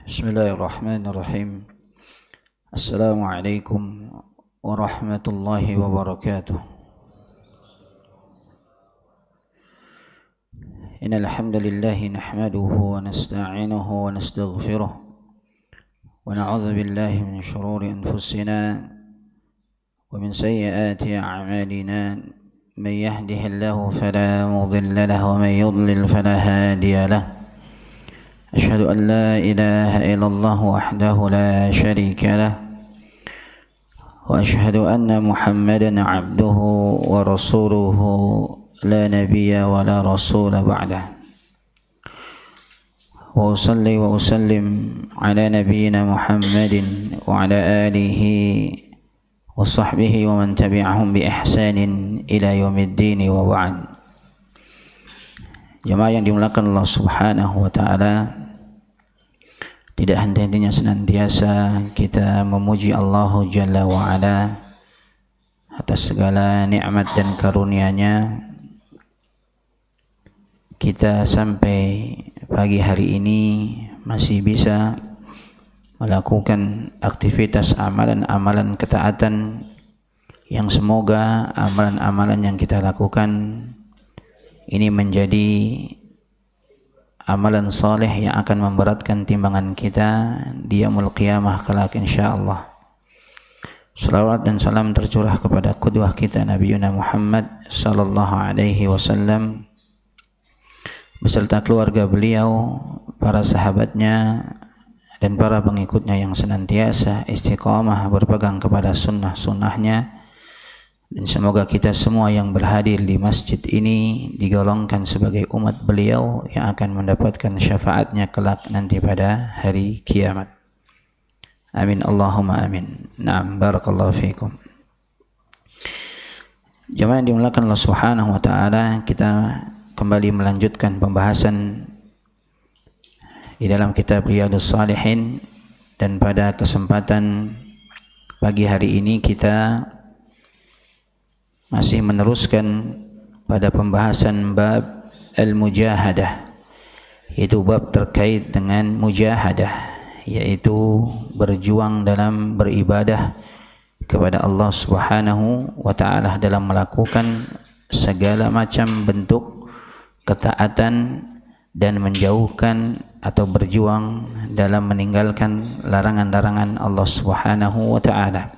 Bismillahirrahmanirrahim. Assalamualaikum warahmatullahi wabarakatuh. Innal hamdalillah nahmaduhu wa nasta'inuhu wa nastaghfiruh wa na'udzu billahi min shururi anfusina wa min sayyiati a'malina. Man yahdihillahu fala mudilla lahu wa man yudlil fala hadiya lahu. أشهد أن لا إله إلا الله وحده لا شريك له وأشهد أن محمدا عبده ورسوله لا نبي ولا رسول بعده وأصلي وأسلم على نبينا محمد وعلى آله وصحبه ومن تبعهم بإحسان إلى يوم الدين وبعد. Jemaah yang dimuliakan Allah Subhanahu wa taala, tidak henti-hentinya senantiasa kita memuji Allah Jalla wa Ala atas segala nikmat dan karunia-Nya. Kita sampai pagi hari ini masih bisa melakukan aktivitas amalan-amalan ketaatan yang semoga amalan-amalan yang kita lakukan ini menjadi amalan saleh yang akan memberatkan timbangan kita di yaumul qiyamah kelak insyaallah. Salawat dan salam tercurah kepada qudwah kita Nabiuna Muhammad sallallahu alaihi wasallam beserta keluarga beliau, para sahabatnya dan para pengikutnya yang senantiasa istiqamah berpegang kepada sunnah-sunnahnya. Dan semoga kita semua yang berhadir di masjid ini digolongkan sebagai umat beliau yang akan mendapatkan syafaatnya kelak nanti pada hari kiamat. Amin Allahumma amin. Naam, barakallahu fiikum. Jemaah yang dimuliakan Allah Subhanahu wa taala, kita kembali melanjutkan pembahasan di dalam kitab Riyadhus Shalihin, dan pada kesempatan pagi hari ini kita masih meneruskan pada pembahasan bab al-mujahadah, yaitu bab terkait dengan mujahadah, yaitu berjuang dalam beribadah kepada Allah Subhanahu wa taala dalam melakukan segala macam bentuk ketaatan dan menjauhkan atau berjuang dalam meninggalkan larangan-larangan Allah Subhanahu wa taala.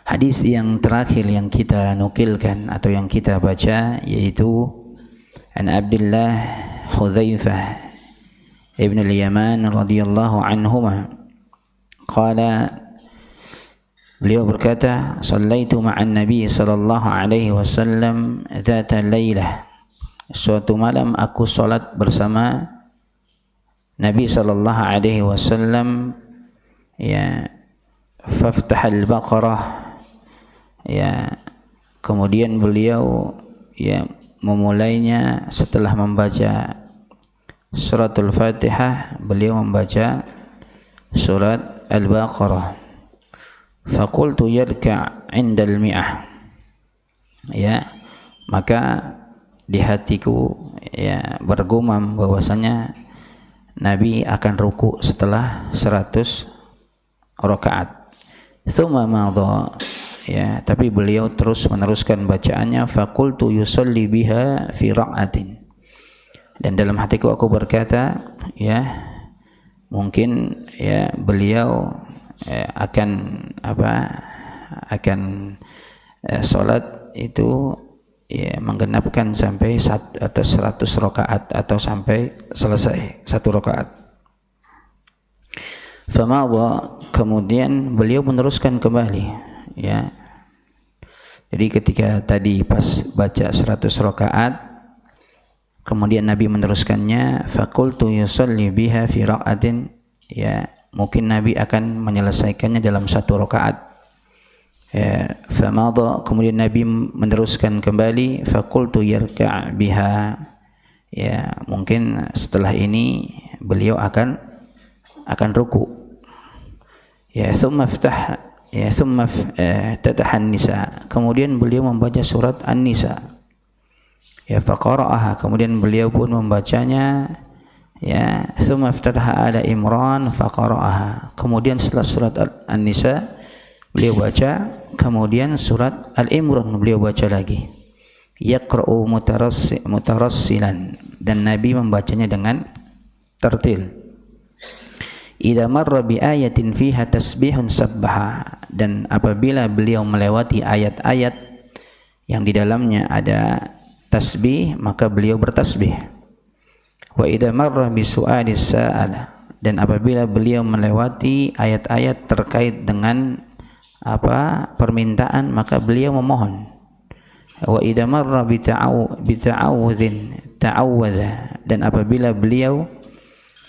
Hadis yang terakhir yang kita nukilkan atau yang kita baca yaitu an Abdullah Hudzaifah ibn al-Yaman radhiyallahu anhuma qala, beliau berkata, sallaitu ma'an nabi sallallahu alaihi wasallam dzata lailah, suatu malam aku salat bersama Nabi sallallahu alaihi wasallam, ya, faftahal baqarah, ya, kemudian beliau ya memulainya setelah membaca suratul Fatihah, beliau membaca surat Al-Baqarah. Faqultu yarka' 'indal mi'ah, ya, maka di hatiku ya bergumam bahwasanya Nabi akan ruku setelah 100 rakaat. Tsumma madha, ya, tapi beliau terus meneruskan bacaannya. Faqultu yusalli biha fi ra'atin, dan dalam hatiku aku berkata, ya, mungkin ya beliau akan salat itu ya menggenapkan sampai 100 rakaat atau sampai selesai 1 rakaat. Famadha, kemudian beliau meneruskan kembali, ya. Jadi ketika tadi pas baca 100 rakaat, kemudian Nabi meneruskannya, faqultu yusalli biha fi ra'atin, ya, mungkin Nabi akan menyelesaikannya dalam 1 rakaat. Ya, famadha, kemudian Nabi meneruskan kembali, faqultu yarka' biha, ya, mungkin setelah ini beliau akan ruku. Ya, thumma tatahan nisa, kemudian beliau membaca surat An-Nisa. Ya, faqara'aha, kemudian beliau pun membacanya Ya, tsumma iftataha ala Imran faqara'aha. Kemudian setelah surat An-Nisa beliau baca, kemudian surat Al-Imran beliau baca lagi. Yaqra'u mutarassilan, dan Nabi membacanya dengan tertil. Idza marra bi ayatin fiha tasbihun sabbaha, dan apabila beliau melewati ayat-ayat yang di dalamnya ada tasbih, maka beliau bertasbih. Wa idza marra bi su'alis sa'ala, dan apabila beliau melewati ayat-ayat terkait dengan permintaan, maka beliau memohon. Wa idza marra bi ta'awudzin ta'awwadza, dan apabila beliau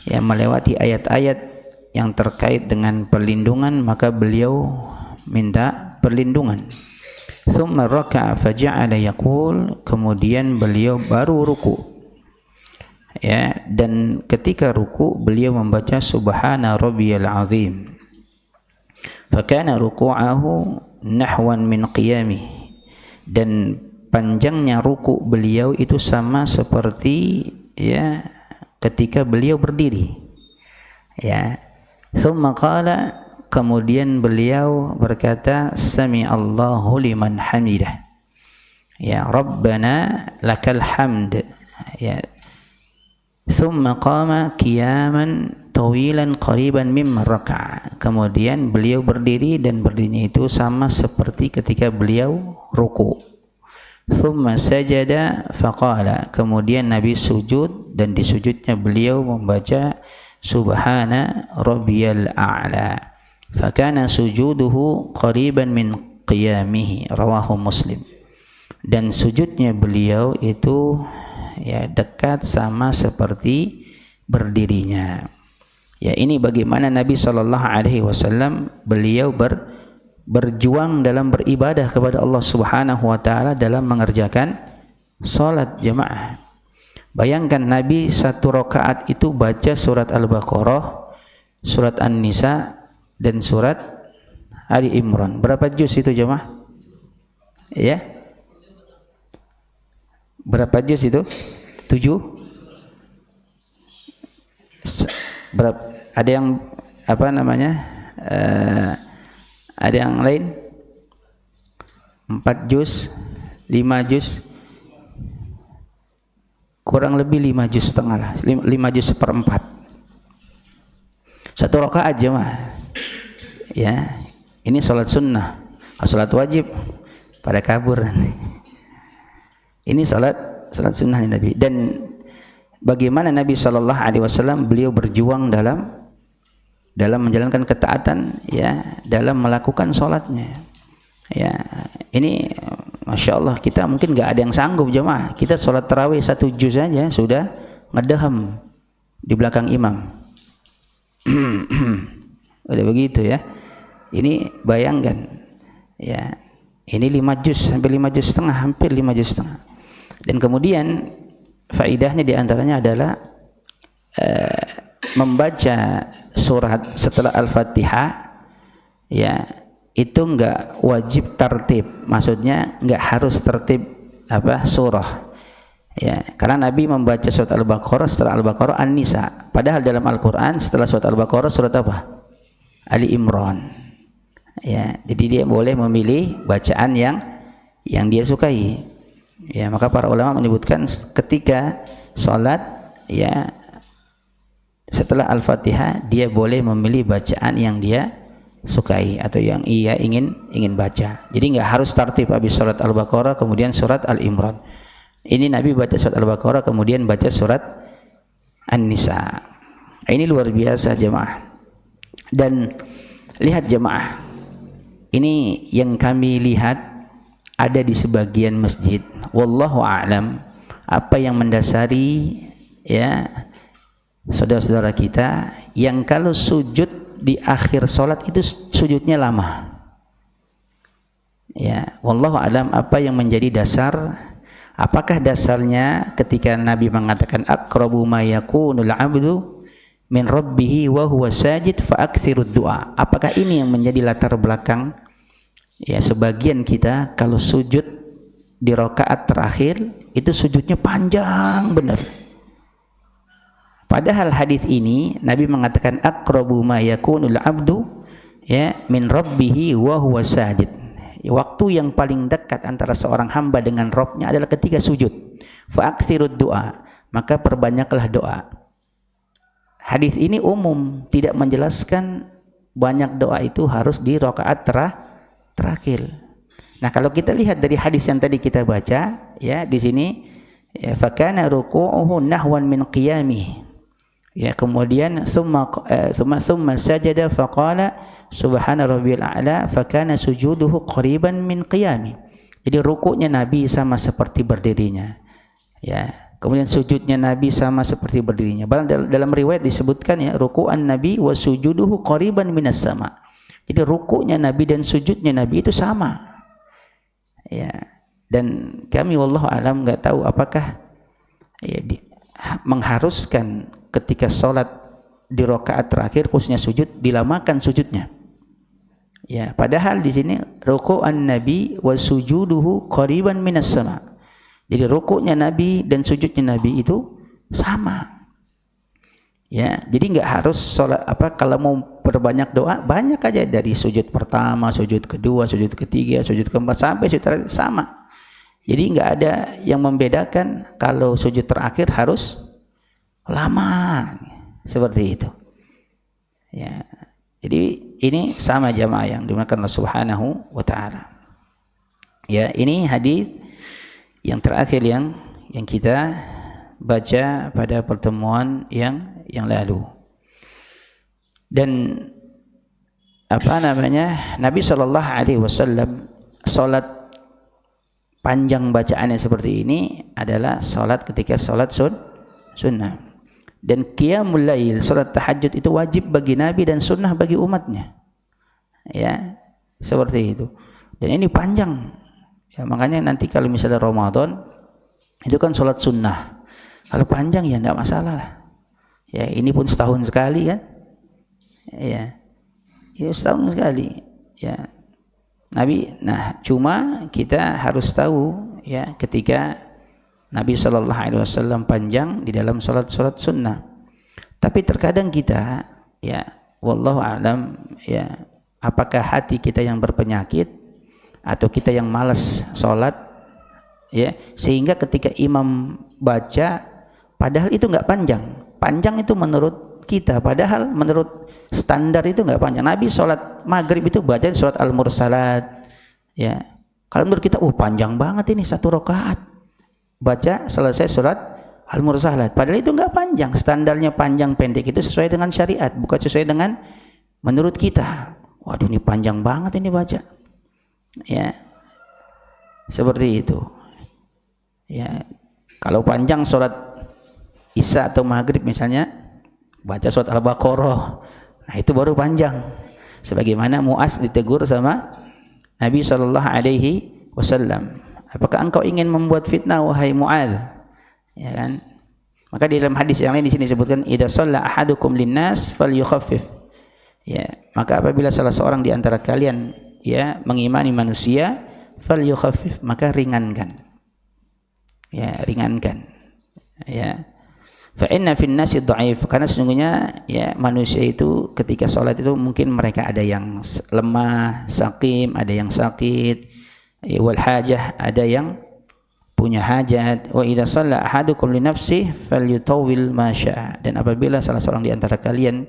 melewati ayat-ayat yang terkait dengan perlindungan, maka beliau minta perlindungan. Tsumma raka'a faja'ala yaqul, kemudian beliau baru ruku. Ya, dan ketika ruku beliau membaca subhana rabbiyal azim. Fakana ruku'ahu nahwan min qiyamih, dan panjangnya ruku beliau itu sama seperti ketika beliau berdiri. Ya. Tsumma qala, kemudian beliau berkata sami Allahu liman hamidah. Ya, Rabbana lakal hamd. Ya. Tsumma qama qiyaman tawilan qariban mimma raka'a. Kemudian beliau berdiri, dan berdirinya itu sama seperti ketika beliau ruku. Tsumma sajada faqala, kemudian Nabi sujud, dan di sujudnya beliau membaca subhana rabbiyal a'la. Fakana sujuduhu qariban min qiyamihi, rawahu Muslim. Dan sujudnya beliau itu dekat sama seperti berdirinya. Ya, ini bagaimana Nabi sallallahu alaihi wasallam beliau berjuang dalam beribadah kepada Allah Subhanahu wa taala dalam mengerjakan salat jemaah. Bayangkan Nabi satu rakaat itu baca surat Al-Baqarah, surat An-Nisa, dan surat Ali Imran. Berapa juz itu jemaah? Ya. Berapa juz itu? 7? Berapa? Ada yang ada yang lain? 4 juz, 5 juz, kurang lebih 5 juz setengah lah, 5 juz seperempat. Satu rakaat jemaah. Ya, ini salat sunnah. Salat wajib pada kabur nanti. Ini salat sunnah Nabi. Dan bagaimana Nabi sallallahu alaihi wasallam beliau berjuang dalam menjalankan ketaatan, dalam melakukan salatnya. Ya, ini Masya Allah, kita mungkin nggak ada yang sanggup jemaah. Kita sholat tarawih 1 juz saja sudah ngedeham di belakang imam. Udah begitu ya. Ini bayangkan, ya, ini 5 juz sampai 5 juz setengah, hampir 5 juz setengah. Dan kemudian faidahnya diantaranya adalah membaca surat setelah Al-Fatihah, ya, itu enggak wajib tertib, maksudnya enggak harus tertib surah. Ya, karena Nabi membaca surat Al-Baqarah, setelah Al-Baqarah An-Nisa. Padahal dalam Al-Qur'an setelah surat Al-Baqarah surat apa? Ali Imran. Ya, jadi dia boleh memilih bacaan yang dia sukai. Ya, maka para ulama menyebutkan ketika salat, ya, setelah Al-Fatihah dia boleh memilih bacaan yang dia sukai atau yang ia ingin baca. Jadi enggak harus tertib habis surat Al-Baqarah kemudian surat Al-Imran. Ini Nabi baca surat Al-Baqarah kemudian baca surat An-Nisa. Ini luar biasa jemaah. Dan lihat jemaah, ini yang kami lihat ada di sebagian masjid. Wallahu a'lam, apa yang mendasari ya saudara-saudara kita yang kalau sujud di akhir sholat itu sujudnya lama. Ya, wallahu a'lam apa yang menjadi dasar. Apakah dasarnya ketika Nabi mengatakan aqrabu ma yakunul 'abdu min rabbih wa huwa sajid fa aktsirud du'a. Apakah ini yang menjadi latar belakang ya sebagian kita kalau sujud di rakaat terakhir itu sujudnya panjang benar. Padahal hadis ini Nabi mengatakan aqrabu ma yakunul abdu ya min rabbih wa huwa sajid. Waktu yang paling dekat antara seorang hamba dengan Rabb-nya adalah ketika sujud. Fa aktsirud du'a, maka perbanyaklah doa. Hadis ini umum, tidak menjelaskan banyak doa itu harus di rakaat terakhir. Nah, kalau kita lihat dari hadis yang tadi kita baca, ya di sini ya, fakana ruku'uhu nahwan min qiyamih. Ya, kemudian thumma sajada faqala subhana rabbiyal a'la fakana sujuduhu qariban min qiyami. Jadi rukuknya Nabi sama seperti berdirinya. Ya, kemudian sujudnya Nabi sama seperti berdirinya. Dalam riwayat disebutkan ya ruku'an Nabi wa sujuduhu qariban minas sama. Jadi rukuknya Nabi dan sujudnya Nabi itu sama. Ya, dan kami wallahu alam enggak tahu apakah ya mengharuskan ketika sholat di rakaat terakhir khususnya sujud dilamakan sujudnya. Ya, padahal di sini ruku'an Nabi wa sujuduhu qariban minas sama. Jadi rukuknya Nabi dan sujudnya Nabi itu sama. Ya, jadi enggak harus sholat kalau mau perbanyak doa banyak aja dari sujud pertama, sujud kedua, sujud ketiga, sujud keempat sampai sujud terakhir sama. Jadi enggak ada yang membedakan kalau sujud terakhir harus lama seperti itu. Ya. Jadi ini sama jamaah yang dimuliakan Allah Subhanahu wa taala. Ya, ini hadis yang terakhir yang kita baca pada pertemuan yang lalu. Dan Nabi sallallahu alaihi wasallam salat panjang bacaannya seperti ini adalah salat ketika salat sunnah. Dan qiyamul lail, salat tahajud itu wajib bagi Nabi dan sunnah bagi umatnya. Ya, seperti itu. Dan ini panjang. Ya, makanya nanti kalau misalnya Ramadan itu kan salat sunnah. Kalau panjang ya enggak masalah lah. Ya, ini pun setahun sekali kan? Ya. Ya setahun sekali. Ya. Nabi, cuma kita harus tahu ya ketika Nabi sallallahu alaihi wasallam panjang di dalam salat-salat sunnah. Tapi terkadang kita ya wallahu alam ya apakah hati kita yang berpenyakit atau kita yang malas salat ya sehingga ketika imam baca padahal itu enggak panjang. Panjang itu menurut kita, padahal menurut standar itu enggak panjang. Nabi salat maghrib itu baca surat Al-Mursalat. Ya. Kalau menurut kita, panjang banget ini satu rakaat. Baca selesai surat Al-Mursalat. Padahal itu enggak panjang. Standarnya panjang pendek itu sesuai dengan syariat, bukan sesuai dengan menurut kita. Waduh, ini panjang banget ini baca. Ya. Seperti itu. Ya. Kalau panjang salat Isya atau Maghrib misalnya baca surat Al-Baqarah, nah itu baru panjang. Sebagaimana Muaz ditegur sama Nabi sallallahu alaihi wasallam, apakah engkau ingin membuat fitnah wahai Muaz? Ya kan? Maka di dalam hadis yang lain di sini disebutkan idza shalla ahadukum linnas falyukhaffif. Ya, maka apabila salah seorang di antara kalian ya mengimani manusia falyukhaffif, maka ringankan. Ya, ringankan. Ya. Fa inna fin nasi dhaif, karena sesungguhnya ya manusia itu ketika salat itu mungkin mereka ada yang lemah, sakim, ada yang sakit, ya, wal hajah, ada yang punya hajat. Wa idza shalla ahadukum li nafsihi falyutawwil ma syaa. Dan apabila salah seorang di antara kalian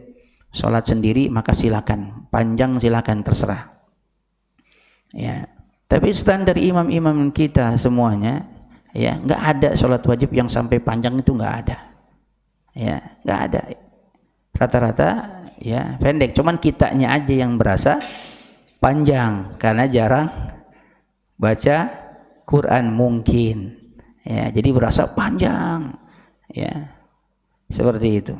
salat sendiri maka silakan, panjang silakan, terserah. Ya. Tapi standar imam-imam kita semuanya ya enggak ada salat wajib yang sampai panjang, itu enggak ada. Ya, enggak ada. Rata-rata ya pendek, cuman kitanya aja yang berasa panjang karena jarang baca Quran mungkin. Ya, jadi berasa panjang. Ya. Seperti itu.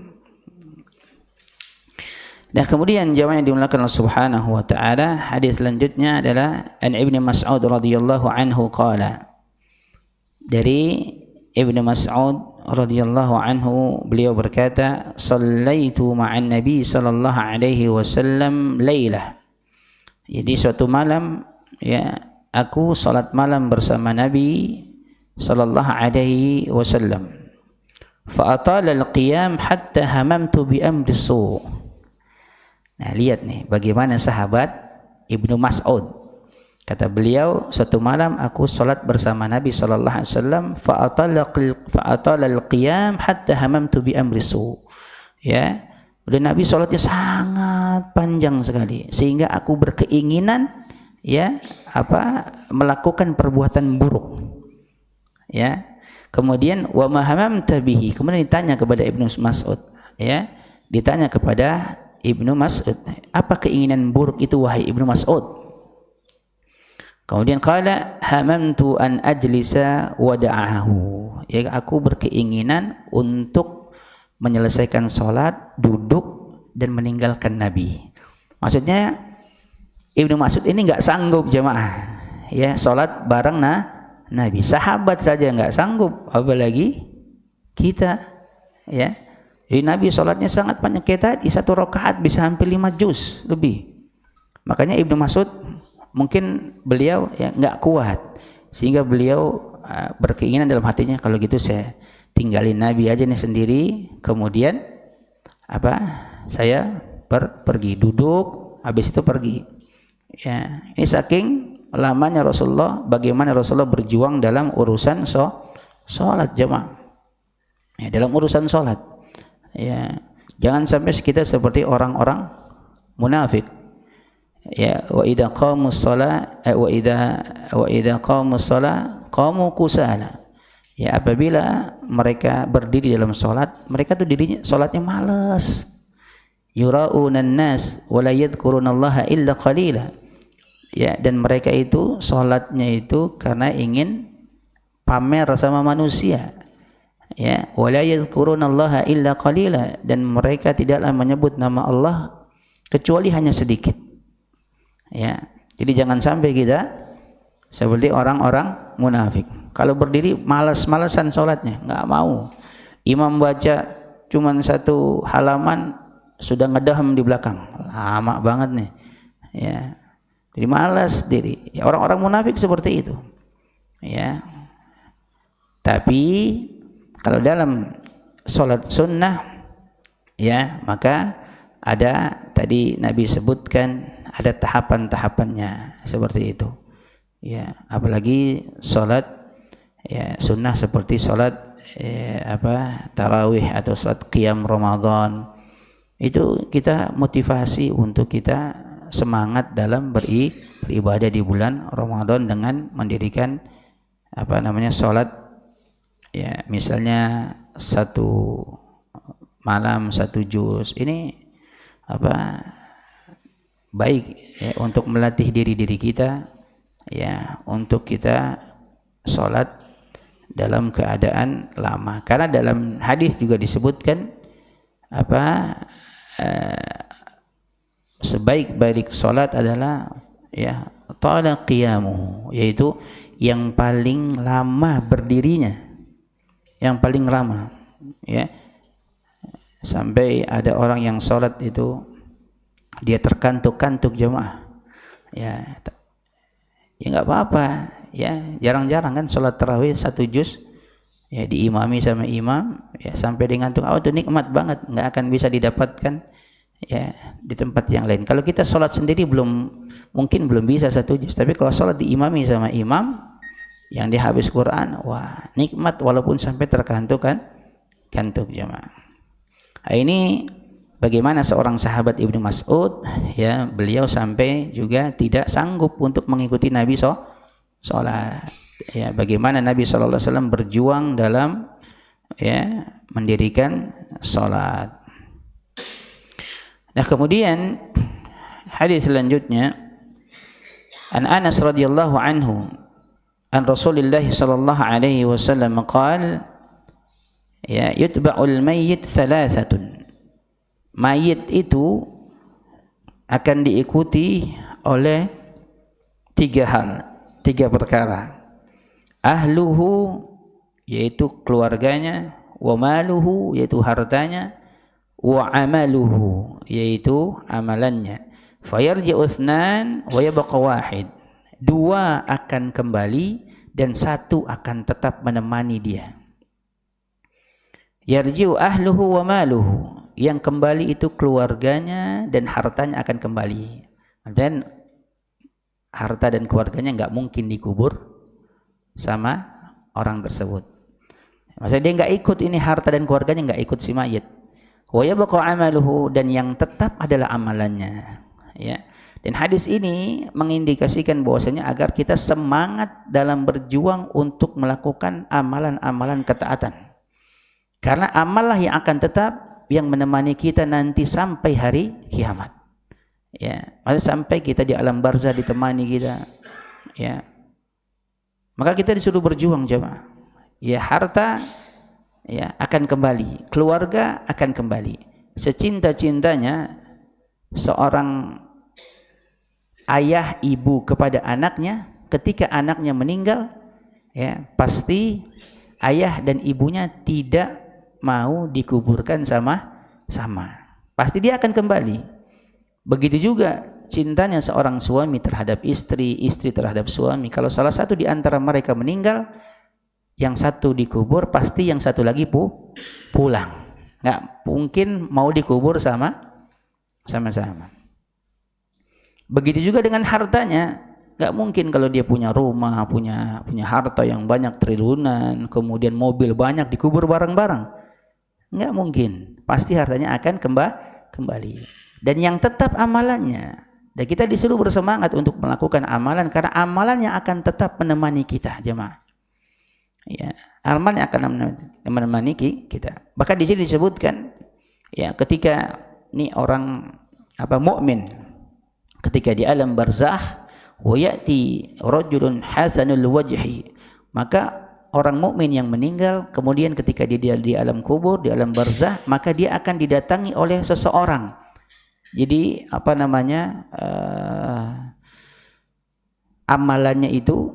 Nah, kemudian jamaah yang dimuliakan Allah Subhanahu wa taala, hadis selanjutnya adalah an Ibnu Mas'ud radhiyallahu anhu qala. Dari Ibnu Mas'ud radhiyallahu anhu, beliau berkata, "Shallaitu ma'an Nabi sallallahu alaihi wasallam lailah." Jadi suatu malam ya aku salat malam bersama Nabi sallallahu alaihi wasallam. fa atala al-qiyam hatta hamamtu bi amri su'. Nah, lihat nih bagaimana sahabat Ibnu Mas'ud. Kata beliau, suatu malam aku salat bersama Nabi sallallahu alaihi wasallam fa atala al-qiyam hatta hamamtu bi amri su'. Ya. Dan Nabi salatnya sangat panjang sekali sehingga aku berkeinginan melakukan perbuatan buruk. Ya. Kemudian wa ma hamamta bihi. Kemudian ditanya kepada Ibnu Mas'ud, ya. Ditanya kepada Ibnu Mas'ud, apa keinginan buruk itu wahai Ibnu Mas'ud? Kemudian qala hamamtu an ajlisa wada'ahu. Ya, aku berkeinginan untuk menyelesaikan salat, duduk dan meninggalkan Nabi. Maksudnya Ibnu Mas'ud ini enggak sanggup jemaah. Ya, salat bareng Nabi. Sahabat saja enggak sanggup, apalagi kita, ya. Jadi Nabi salatnya sangat panjang, kayak tadi 1 rakaat bisa hampir 5 juz lebih. Makanya Ibnu Mas'ud mungkin beliau ya enggak kuat sehingga beliau berkeinginan dalam hatinya, kalau gitu saya tinggalin Nabi aja nih sendiri, kemudian saya pergi duduk, habis itu pergi. Ya, ini saking lamanya Rasulullah, bagaimana Rasulullah berjuang dalam urusan sholat jemaah. Ya, dalam urusan sholat. Ya, jangan sampai kita seperti orang-orang munafik. Ya, wa idza qamus shalah wa idza qamus shalah qamu kusala. Ya, apabila mereka berdiri dalam salat, mereka tuh dirinya salatnya malas. Yura'unan nas wa la yadhkurunallaha illa qalila. Ya, dan mereka itu salatnya itu karena ingin pamer sama manusia. Ya, wa la yadhkurunallaha illa qalila, dan mereka tidaklah menyebut nama Allah kecuali hanya sedikit. Ya, jadi jangan sampai kita seperti orang-orang munafik. Kalau berdiri malas-malasan sholatnya, nggak mau. Imam baca cuman 1 halaman sudah ngedaham di belakang, lama banget nih. Ya, jadi malas diri. Ya, orang-orang munafik seperti itu. Ya. Tapi kalau dalam sholat sunnah, ya maka ada tadi Nabi sebutkan ada tahapan-tahapannya seperti itu. Ya, apalagi sholat ya sunnah seperti salat tarawih atau salat qiyam Ramadan, itu kita motivasi untuk kita semangat dalam beribadah di bulan Ramadan dengan mendirikan salat, ya misalnya 1 malam 1 juz. Ini baik ya, untuk melatih diri kita, ya untuk kita salat dalam keadaan lama. Karena dalam hadis juga disebutkan sebaik-baik salat adalah ya tala qiyamuhu, yaitu yang paling lama berdirinya, yang paling lama, ya. Sampai ada orang yang salat itu dia terkantuk-kantuk jemaah. Ya enggak apa-apa. Ya, jarang-jarang kan sholat tarawih 1 juz ya diimami sama imam, ya sampai dengan tuh itu nikmat banget, nggak akan bisa didapatkan ya di tempat yang lain. Kalau kita sholat sendiri mungkin belum bisa 1 juz, tapi kalau sholat diimami sama imam yang dia habis Quran, wah nikmat walaupun sampai kantuk jemaah. Nah, ini bagaimana seorang sahabat Ibnu Mas'ud, ya beliau sampai juga tidak sanggup untuk mengikuti Nabi sholat. Ya, bagaimana Nabi sallallahu alaihi wasallam berjuang dalam ya mendirikan sholat. Nah, kemudian hadis selanjutnya, an Anas radhiyallahu anhu an Rasulillah sallallahu alaihi wasallam qala ya yutba'ul mayyit thalathatun. Mayit itu akan diikuti oleh 3 hal, 3 perkara. Ahluhu, yaitu keluarganya, wa maluhu, yaitu hartanya, wa amaluhu, yaitu amalannya. Fayarji'u itsnan wa yabqa wahid. 2 akan kembali dan 1 akan tetap menemani dia. Yarji'u ahluhu wa maluhu, yang kembali itu keluarganya dan hartanya akan kembali. Dan harta dan keluarganya enggak mungkin dikubur sama orang tersebut. Maksudnya dia enggak ikut ini, harta dan keluarganya enggak ikut si mayit. Wa yabqa amaluhu, dan yang tetap adalah amalannya. Ya. Dan hadis ini mengindikasikan bahwasanya agar kita semangat dalam berjuang untuk melakukan amalan-amalan ketaatan. Karena amallah yang akan tetap yang menemani kita nanti sampai hari kiamat. Ya, sampai kita di alam barzah ditemani kita. Ya. Maka kita disuruh berjuang, jemaah. Ya, harta ya akan kembali, keluarga akan kembali. Secinta-cintanya seorang ayah ibu kepada anaknya, ketika anaknya meninggal, ya pasti ayah dan ibunya tidak mau dikuburkan sama-sama. Pasti dia akan kembali. Begitu juga cintanya seorang suami terhadap istri, istri terhadap suami. Kalau salah satu di antara mereka meninggal, yang satu dikubur, pasti yang satu lagi pulang. Nggak mungkin mau dikubur sama-sama. Begitu juga dengan hartanya. Nggak mungkin kalau dia punya rumah, punya harta yang banyak triliunan, kemudian mobil banyak dikubur bareng-bareng. Nggak mungkin. Pasti hartanya akan kembali. Dan yang tetap amalannya. Dan kita disuruh bersemangat untuk melakukan amalan, karena amalan yang akan tetap menemani kita, jemaah. Ya, amalan yang akan menemani kita. Bahkan di sini disebutkan, ya ketika ini orang mukmin, ketika di alam barzakh, wa ya'ti rajulun hasanul wajhi, maka orang mukmin yang meninggal kemudian ketika dia di alam kubur, di alam barzakh, maka dia akan didatangi oleh seseorang. Jadi amalannya itu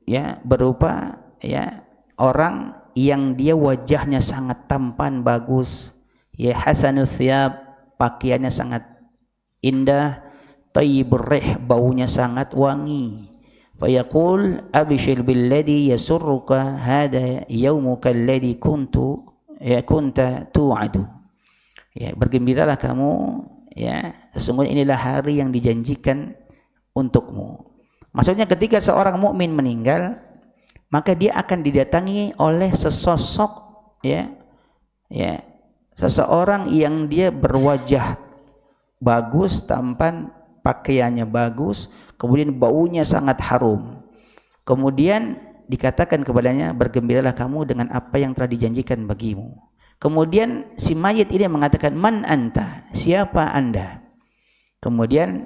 ya berupa ya orang yang dia wajahnya sangat tampan bagus, ya hasanul thiyab, pakaiannya sangat indah, thayyibur rih, baunya sangat wangi. Fayaqul abshir billadhi yasurruka hada yaumuka alladhi kunta tu'adu. Ya, bergembiralah kamu, ya sesungguhnya inilah hari yang dijanjikan untukmu. Maksudnya ketika seorang mukmin meninggal, maka dia akan didatangi oleh sesosok seseorang yang dia berwajah bagus, tampan, pakaiannya bagus, kemudian baunya sangat harum. Kemudian dikatakan kepadanya, bergembiralah kamu dengan apa yang telah dijanjikan bagimu. Kemudian si mayit ini mengatakan, man anta, siapa anda? Kemudian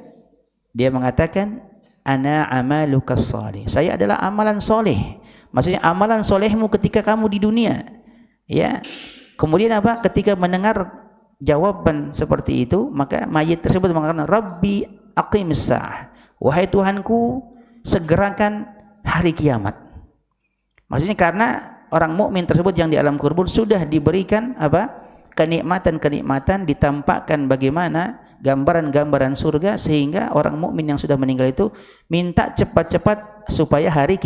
dia mengatakan, ana amaluka salih, saya adalah amalan soleh. Maksudnya amalan solehmu ketika kamu di dunia. Ya. Kemudian apa? Ketika mendengar jawaban seperti itu, maka mayit tersebut mengatakan, Rabbi aqimis sa'ah, wahai Tuhanku, segerakan hari kiamat. Maksudnya karena orang mukmin tersebut yang di alam kubur sudah diberikan kenikmatan-kenikmatan, ditampakkan bagaimana gambaran-gambaran surga, sehingga orang mukmin yang sudah meninggal itu minta cepat-cepat supaya hari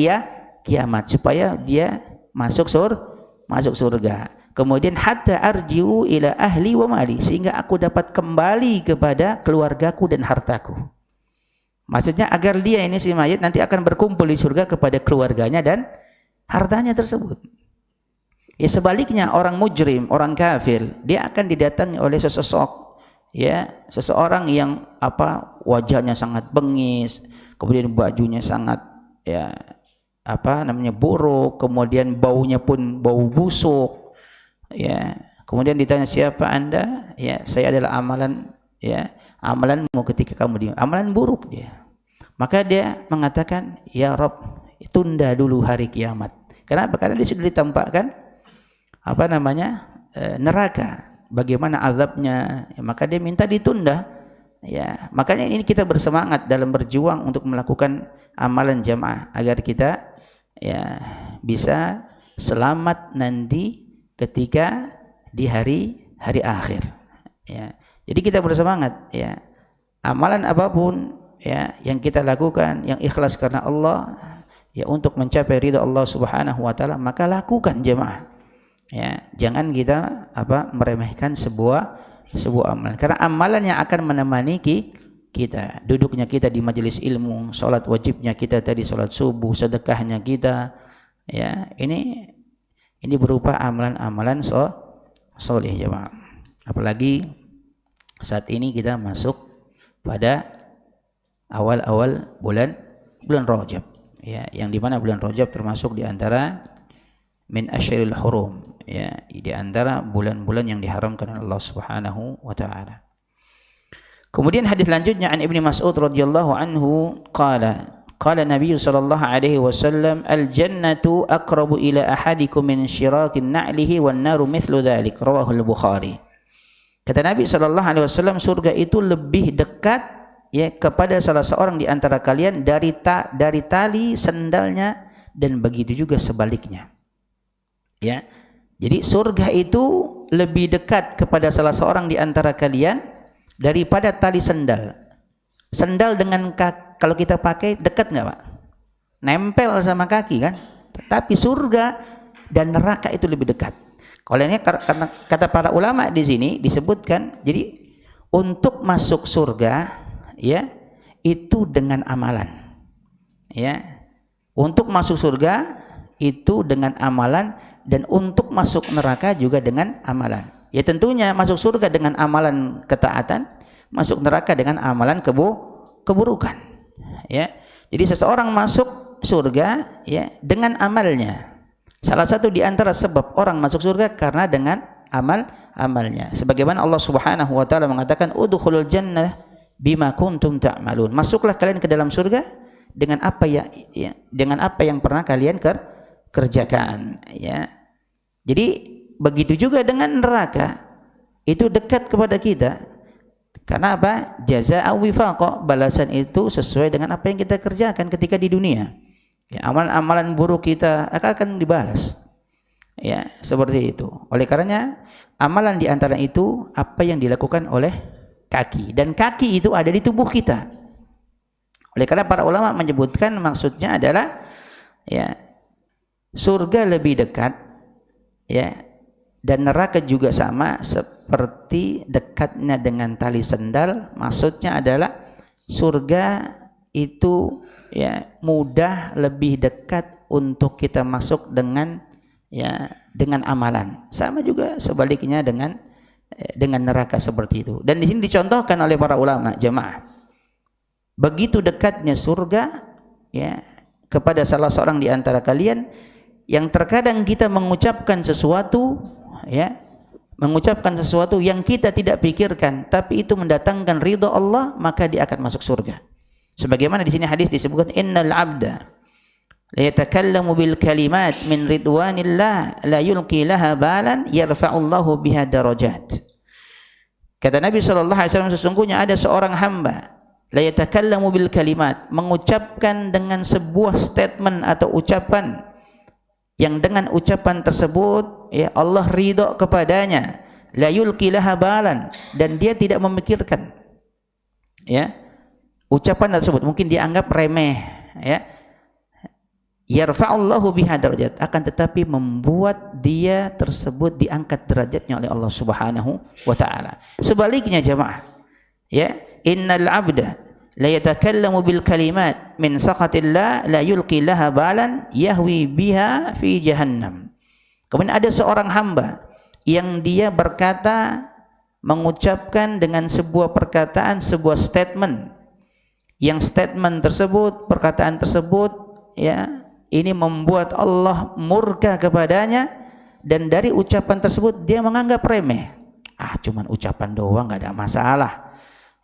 kiamat, supaya dia masuk surga. Kemudian hatta arji'u ila ahli wa mali, sehingga aku dapat kembali kepada keluargaku dan hartaku. Maksudnya agar dia ini si mayit nanti akan berkumpul di surga kepada keluarganya dan hartanya tersebut. Ya sebaliknya orang mujrim, orang kafir, dia akan didatangi oleh sesosok, ya seseorang yang wajahnya sangat bengis, kemudian bajunya sangat buruk, kemudian baunya pun bau busuk. Ya, kemudian ditanya, siapa anda? Ya, saya adalah amalanmu ketika kamu di amalan buruk dia. Maka dia mengatakan, ya Rabb, tunda dulu hari kiamat. Kenapa? Karena dia sudah ditampakkan neraka, bagaimana azabnya. Ya, maka dia minta ditunda. Ya, makanya ini kita bersemangat dalam berjuang untuk melakukan amalan jamaah agar kita ya bisa selamat nanti ketika di hari akhir. Ya. Jadi kita bersemangat, ya. Amalan apapun ya yang kita lakukan yang ikhlas karena Allah, ya untuk mencapai ridha Allah Subhanahu wa taala, maka lakukan jemaah. Ya, jangan kita meremehkan sebuah amalan. Karena amalan yang akan menemani kita, duduknya kita di majelis ilmu, salat wajibnya kita tadi salat subuh, sedekahnya kita, ya, ini berupa amalan-amalan soleh jemaah. Apalagi saat ini kita masuk pada awal-awal bulan Rajab, ya, yang dimana bulan Rajab termasuk di antara min asyiril hurum, ya, di antara bulan-bulan yang diharamkan oleh Allah Subhanahu wa taala. Kemudian hadis lanjutnya an Ibnu Mas'ud radhiyallahu anhu qala Nabi sallallahu alaihi wasallam al jannatu aqrabu ila ahadikum min syirakin na'lihi wan naru mithlu dzalik rawahu al-Bukhari. Kata Nabi sallallahu alaihi wasallam, surga itu lebih dekat, ya, kepada salah seorang di antara kalian dari tali sendalnya, dan begitu juga sebaliknya. Ya, jadi surga itu lebih dekat kepada salah seorang di antara kalian daripada tali sendal. Sendal dengan kaki, kalau kita pakai dekat nggak Pak? Nempel sama kaki kan? Tapi surga dan neraka itu lebih dekat. Kalau ini karena kata para ulama di sini disebutkan, jadi untuk masuk surga, ya, itu dengan amalan. Ya, untuk masuk surga itu dengan amalan, dan untuk masuk neraka juga dengan amalan. Ya, tentunya masuk surga dengan amalan ketaatan, masuk neraka dengan amalan keburukan. Ya, jadi seseorang masuk surga, ya, dengan amalnya. Salah satu di antara sebab orang masuk surga karena dengan amalnya. Sebagaimana Allah Subhanahu wa taala mengatakan, udkhulul jannah bima kuntum ta'malun. Masuklah kalian ke dalam surga dengan apa yang pernah kalian kerjakan, ya. Jadi begitu juga dengan neraka, itu dekat kepada kita. Karena apa? Jazaa'a wifaqa, balasan itu sesuai dengan apa yang kita kerjakan ketika di dunia. Ya, amalan-amalan buruk kita akan dibalas. Ya, seperti itu. Oleh karenanya amalan di antara itu apa yang dilakukan oleh kaki, dan kaki itu ada di tubuh kita. Oleh karena para ulama menyebutkan maksudnya adalah, ya, surga lebih dekat, ya, dan neraka juga sama seperti dekatnya dengan tali sendal. Maksudnya adalah surga itu, ya, mudah, lebih dekat untuk kita masuk dengan, ya, dengan amalan. Sama juga sebaliknya dengan neraka seperti itu. Dan di sini dicontohkan oleh para ulama jemaah, begitu dekatnya surga, ya, kepada salah seorang di antara kalian, yang terkadang kita mengucapkan sesuatu, ya, mengucapkan sesuatu yang kita tidak pikirkan, tapi itu mendatangkan ridha Allah, maka dia akan masuk surga. Sebagaimana di sini hadis disebutkan, innal abda la yatakallamu bil kalimat min ridwanillah la yulqi laha balan yarfa'ullahu biha darajat. Kata Nabi sallallahu alaihi wasallam, sesungguhnya ada seorang hamba la yatakallamu bil kalimat, mengucapkan dengan sebuah statement atau ucapan yang dengan ucapan tersebut, ya, Allah ridha kepadanya, la yulqi laha balan, dan dia tidak memikirkan, ya, ucapan tersebut, mungkin dia anggap remeh, ya, yarfa'ullahu biha darajat, akan tetapi membuat dia tersebut diangkat derajatnya oleh Allah Subhanahu wa taala. Sebaliknya jemaah, ya, innal abda la yatakallamu bil kalimat min sakhatillah la yulqi laha balan yahwi biha fi jahannam. Kemudian ada seorang hamba yang dia berkata, mengucapkan dengan sebuah perkataan, sebuah statement, yang statement tersebut, perkataan tersebut, ya, ini membuat Allah murka kepadanya, dan dari ucapan tersebut dia menganggap remeh. Cuman ucapan doang, nggak ada masalah,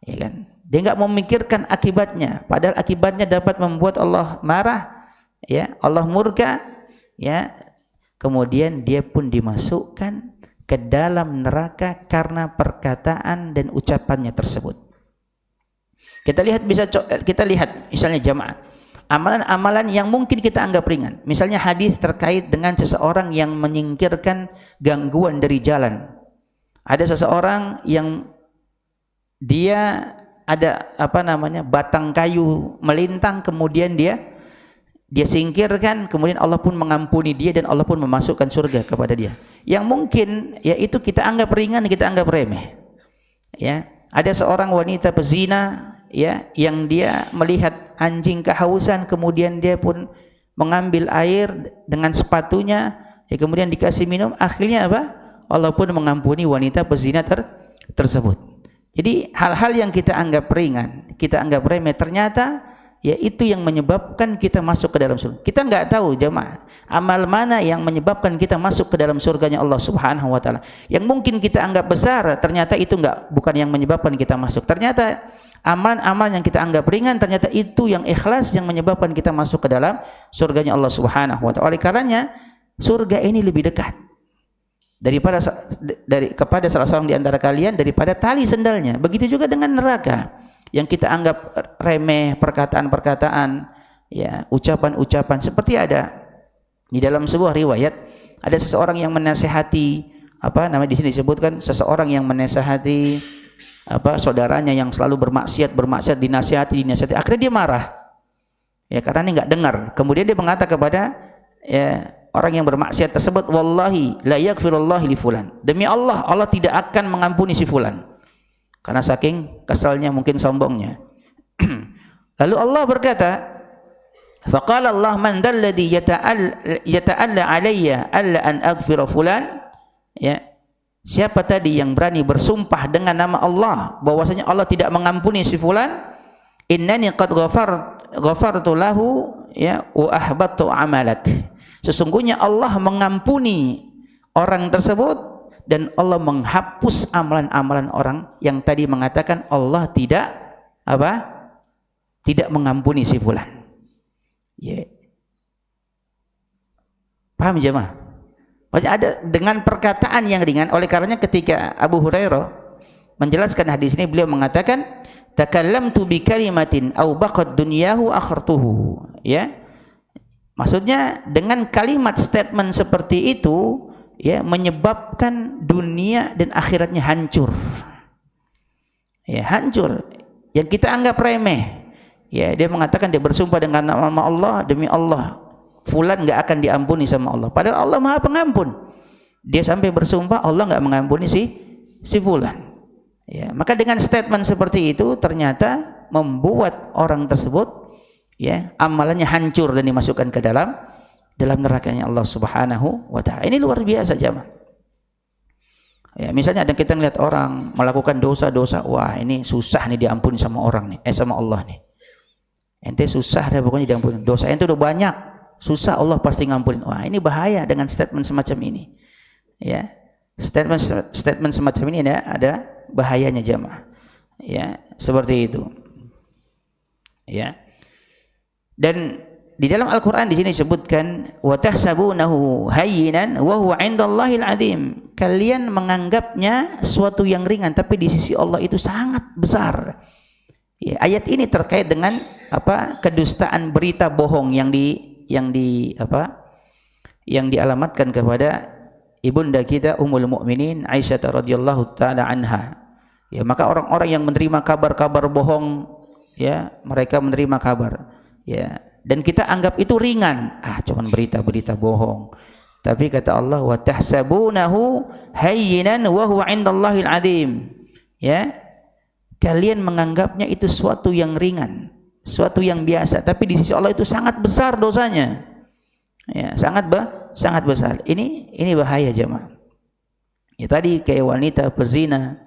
ya kan? Dia nggak memikirkan akibatnya, padahal akibatnya dapat membuat Allah marah, ya, Allah murka, ya. Kemudian dia pun dimasukkan ke dalam neraka karena perkataan dan ucapannya tersebut. Kita lihat misalnya jamaah, amalan-amalan yang mungkin kita anggap ringan. Misalnya hadis terkait dengan seseorang yang menyingkirkan gangguan dari jalan. Ada seseorang yang dia ada batang kayu melintang, kemudian dia singkirkan, kemudian Allah pun mengampuni dia dan Allah pun memasukkan surga kepada dia. yang mungkin ya itu kita anggap ringan, kita anggap remeh. Ya, ada seorang wanita pezina ya yang dia melihat anjing kehausan, kemudian dia pun mengambil air dengan sepatunya, ya kemudian dikasih minum, akhirnya apa? Allah pun mengampuni wanita pezina tersebut. Jadi hal-hal yang kita anggap ringan, kita anggap remeh, ternyata ya itu yang menyebabkan kita masuk ke dalam surga. Kita nggak tahu jemaah, amal mana yang menyebabkan kita masuk ke dalam surganya Allah Subhanahu wa taala. Yang mungkin kita anggap besar, ternyata itu bukan yang menyebabkan kita masuk. Ternyata amalan-amalan yang kita anggap ringan, ternyata itu yang ikhlas yang menyebabkan kita masuk ke dalam surganya Allah Subhanahu wa taala. Oleh karenanya surga ini lebih dekat kepada salah seorang di antara kalian daripada tali sendalnya. Begitu juga dengan neraka yang kita anggap remeh, perkataan-perkataan, ya, ucapan-ucapan. Seperti ada di dalam sebuah riwayat, ada seseorang yang menasihati, di sini disebutkan seseorang yang menasihati saudaranya yang selalu bermaksiat, dinasihati, akhirnya dia marah. Ya, karena dia nggak dengar. Kemudian dia mengatakan kepada orang yang bermaksiat tersebut, wallahi la yaghfirullahu li fulan. Demi Allah, Allah tidak akan mengampuni si fulan. Karena saking kesalnya, mungkin sombongnya. Lalu Allah berkata, faqala Allah, man dalladhi yata'alla alayya alla an aghfira fulan. Ya, siapa tadi yang berani bersumpah dengan nama Allah bahwasanya Allah tidak mengampuni si fulan? Innani qad ghafartu lahu ya wa ahbattu amalak. Sesungguhnya Allah mengampuni orang tersebut dan Allah menghapus amalan-amalan orang yang tadi mengatakan Allah tidak mengampuni si fulan. Ya. Paham jemaah? Ada dengan perkataan yang ringan. Oleh karenanya ketika Abu Hurairah menjelaskan hadis ini, beliau mengatakan, takallamtu bi kalimatin aw baqad dunyahu akhartuhu. Ya. Maksudnya dengan kalimat statement seperti itu ya menyebabkan dunia dan akhiratnya hancur. Ya, hancur. Yang kita anggap remeh. Ya, dia mengatakan, dia bersumpah dengan nama Allah, demi Allah fulan enggak akan diampuni sama Allah. Padahal Allah Maha Pengampun. Dia sampai bersumpah Allah enggak mengampuni si fulan. Ya, maka dengan statement seperti itu ternyata membuat orang tersebut ya amalannya hancur dan dimasukkan ke dalam nerakanya Allah Subhanahu wa taala. Ini luar biasa jemaah. Ya, misalnya ada kita ngeliat orang melakukan dosa-dosa, wah ini susah nih diampuni sama orang nih, sama Allah nih. Ente susah deh pokoknya diampuni. Dosa ente udah banyak, susah Allah pasti ngampunin. Wah, ini bahaya dengan statement semacam ini. Ya. Statement semacam ini ada bahayanya jemaah. Ya, seperti itu. Ya. Dan di dalam Al-Qur'an di sini disebutkan wa tahsabunahu hayyinan wa huwa 'indallahil 'azim. Kalian menganggapnya suatu yang ringan tapi di sisi Allah itu sangat besar. Ya, ayat ini terkait dengan kedustaan berita bohong yang dialamatkan kepada ibunda kita Ummul Mukminin Aisyah radhiyallahu taala anha. Ya, maka orang-orang yang menerima kabar-kabar bohong, ya, mereka menerima kabar. Ya, dan kita anggap itu ringan, cuman berita-berita bohong. Tapi kata Allah, wa tahsabunahu hayyinan wa huwa 'indallahil 'azim. Ya, kalian menganggapnya itu suatu yang ringan, suatu yang biasa, tapi di sisi Allah itu sangat besar dosanya. Ya, sangat besar. Ini bahaya jemaah. Ya, tadi kayak wanita pezina,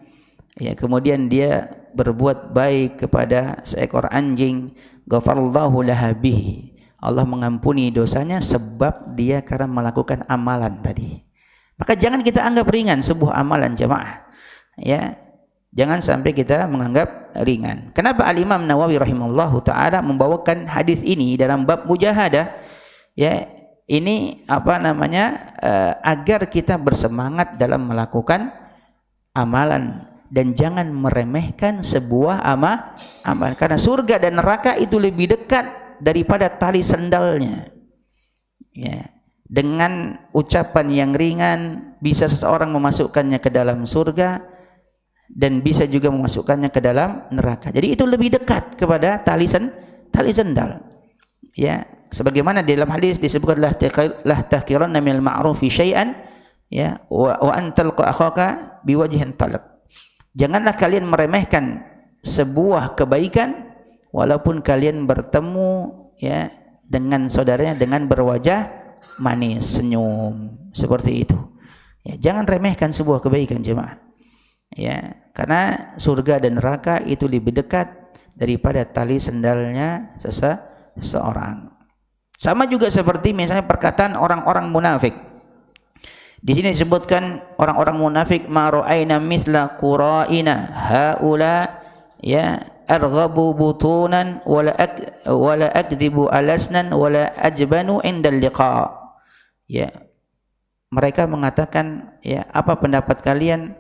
ya, kemudian dia berbuat baik kepada seekor anjing, ghafarallahu laha bihi. Allah mengampuni dosanya sebab dia karena melakukan amalan tadi. Maka jangan kita anggap ringan sebuah amalan jemaah. Ya, jangan sampai kita menganggap ringan. Kenapa Al-Imam Nawawi rahimahullahu taala membawakan hadis ini dalam bab mujahadah? Ya, ini agar kita bersemangat dalam melakukan amalan dan jangan meremehkan sebuah amal, karena surga dan neraka itu lebih dekat daripada tali sendalnya. Ya, dengan ucapan yang ringan bisa seseorang memasukkannya ke dalam surga dan bisa juga memasukkannya ke dalam neraka. Jadi itu lebih dekat kepada tali sendal. Ya, sebagaimana di dalam hadis disebutkan la tahqiranna minal ma'rufi syai'an ya, wa antal akhaka biwajhin talaq. Janganlah kalian meremehkan sebuah kebaikan walaupun kalian bertemu ya dengan saudaranya dengan berwajah manis, senyum, seperti itu. Ya, jangan remehkan sebuah kebaikan jemaah. Ya, karena surga dan neraka itu lebih dekat daripada tali sendalnya seseorang. Sama juga seperti misalnya perkataan orang-orang munafik. Di sini disebutkan orang-orang munafik ma ra'aina mithla qura'ina haula ya arghabu butunan wala akdzibu alasnan wala ajbanu indal liqa. Ya, mereka mengatakan ya, apa pendapat kalian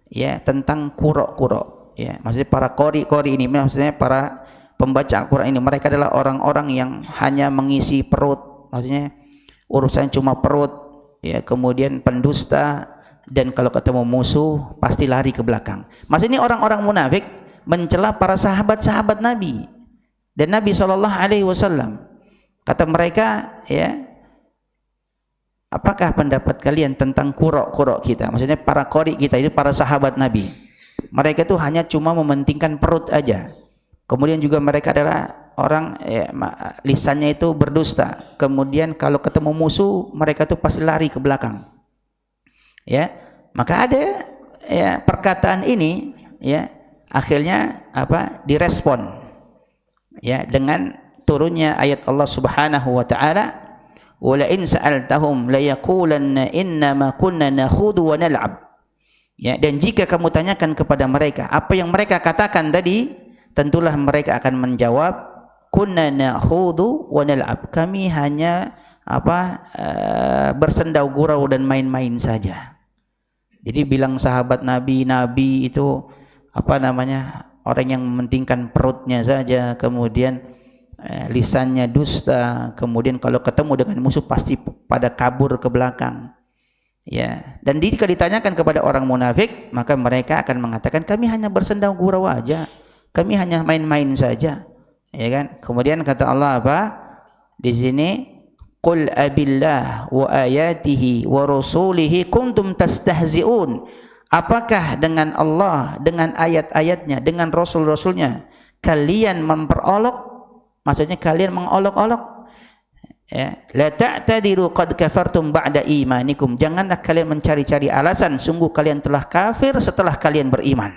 ya tentang qura'-qura', ya, maksudnya para qori ini, maksudnya para pembaca Al-Quran ini, mereka adalah orang-orang yang hanya mengisi perut, maksudnya urusan cuma perut, ya, kemudian pendusta, dan kalau ketemu musuh pasti lari ke belakang. Maksudnya orang-orang munafik mencela para sahabat-sahabat Nabi dan Nabi SAW. Kata mereka, ya, apakah pendapat kalian tentang qura' kita? Maksudnya para qori kita itu para sahabat Nabi. Mereka itu hanya cuma mementingkan perut aja. Kemudian juga mereka adalah orang ya, lisannya itu berdusta. Kemudian kalau ketemu musuh mereka tuh pasti lari ke belakang. Ya, maka ada ya perkataan ini ya akhirnya apa? Direspon ya dengan turunnya ayat Allah Subhanahu wa taala, "Wa la in sa'altahum la yaqulanna inna ma kunna nakhudu wa nal'ab." Ya, dan jika kamu tanyakan kepada mereka apa yang mereka katakan tadi, tentulah mereka akan menjawab kunna nakhudu wa nal'ab, kami hanya bersendau gurau dan main-main saja. Jadi bilang sahabat Nabi itu orang yang mementingkan perutnya saja, kemudian lisannya dusta, kemudian kalau ketemu dengan musuh pasti pada kabur ke belakang. Ya, dan jika ditanyakan kepada orang munafik, maka mereka akan mengatakan kami hanya bersendau gurau aja, kami hanya main-main saja, ya kan? Kemudian kata Allah apa? Di sini, qul abillah wa ayatihi wa rasulihi kuntum tastahzi'un. Apakah dengan Allah, dengan ayat-ayatnya, dengan rasul-rasulnya kalian memperolok? Maksudnya kalian mengolok-olok. Ya, la ta'tadiru qad kafartum ba'da imanikum. Janganlah kalian mencari-cari alasan, sungguh kalian telah kafir setelah kalian beriman.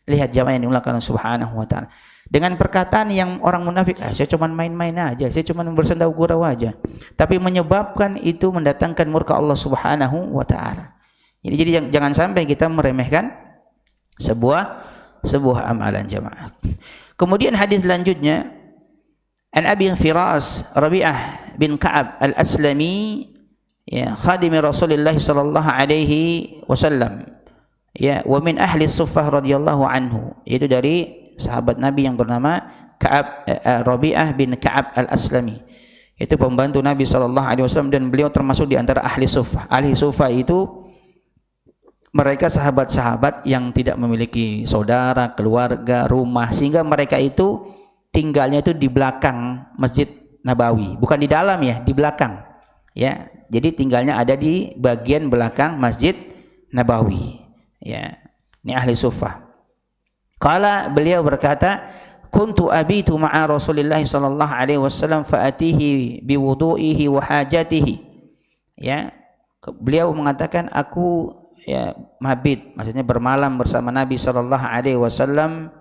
Lihat jamaah yang dimuliakan Subhanahu wa taala. Dengan perkataan yang orang munafik, saya cuma main-main aja, saya cuma bersendau gurau aja, tapi menyebabkan itu mendatangkan murka Allah Subhanahu wa taala. Jadi jangan sampai kita meremehkan sebuah amalan jamaah. Kemudian hadis selanjutnya, an Abi Firas Rabi'ah bin Ka'ab al-Aslami, ya, khadimi Rasulullah sallallahu alaihi wasallam, ya, wa min ahli suffah radhiyallahu anhu, yaitu dari sahabat Nabi yang bernama Rabi'ah bin Ka'ab al-Aslami. Itu pembantu Nabi sallallahu alaihi wasallam dan beliau termasuk di antara ahli suffah. Ahli suffah itu mereka sahabat-sahabat yang tidak memiliki saudara, keluarga, rumah, sehingga mereka itu tinggalnya itu di belakang Masjid Nabawi, bukan di dalam ya, di belakang. Ya, jadi tinggalnya ada di bagian belakang Masjid Nabawi. Ya, ini ahli suffah. Qala, beliau berkata, kuntu abitu ma'a Rasulillah sallallahu alaihi wasallam fa'atihi biwudu'ihi wa hajatihi. Ya, beliau mengatakan aku ya mabit, maksudnya bermalam bersama Nabi sallallahu alaihi wasallam,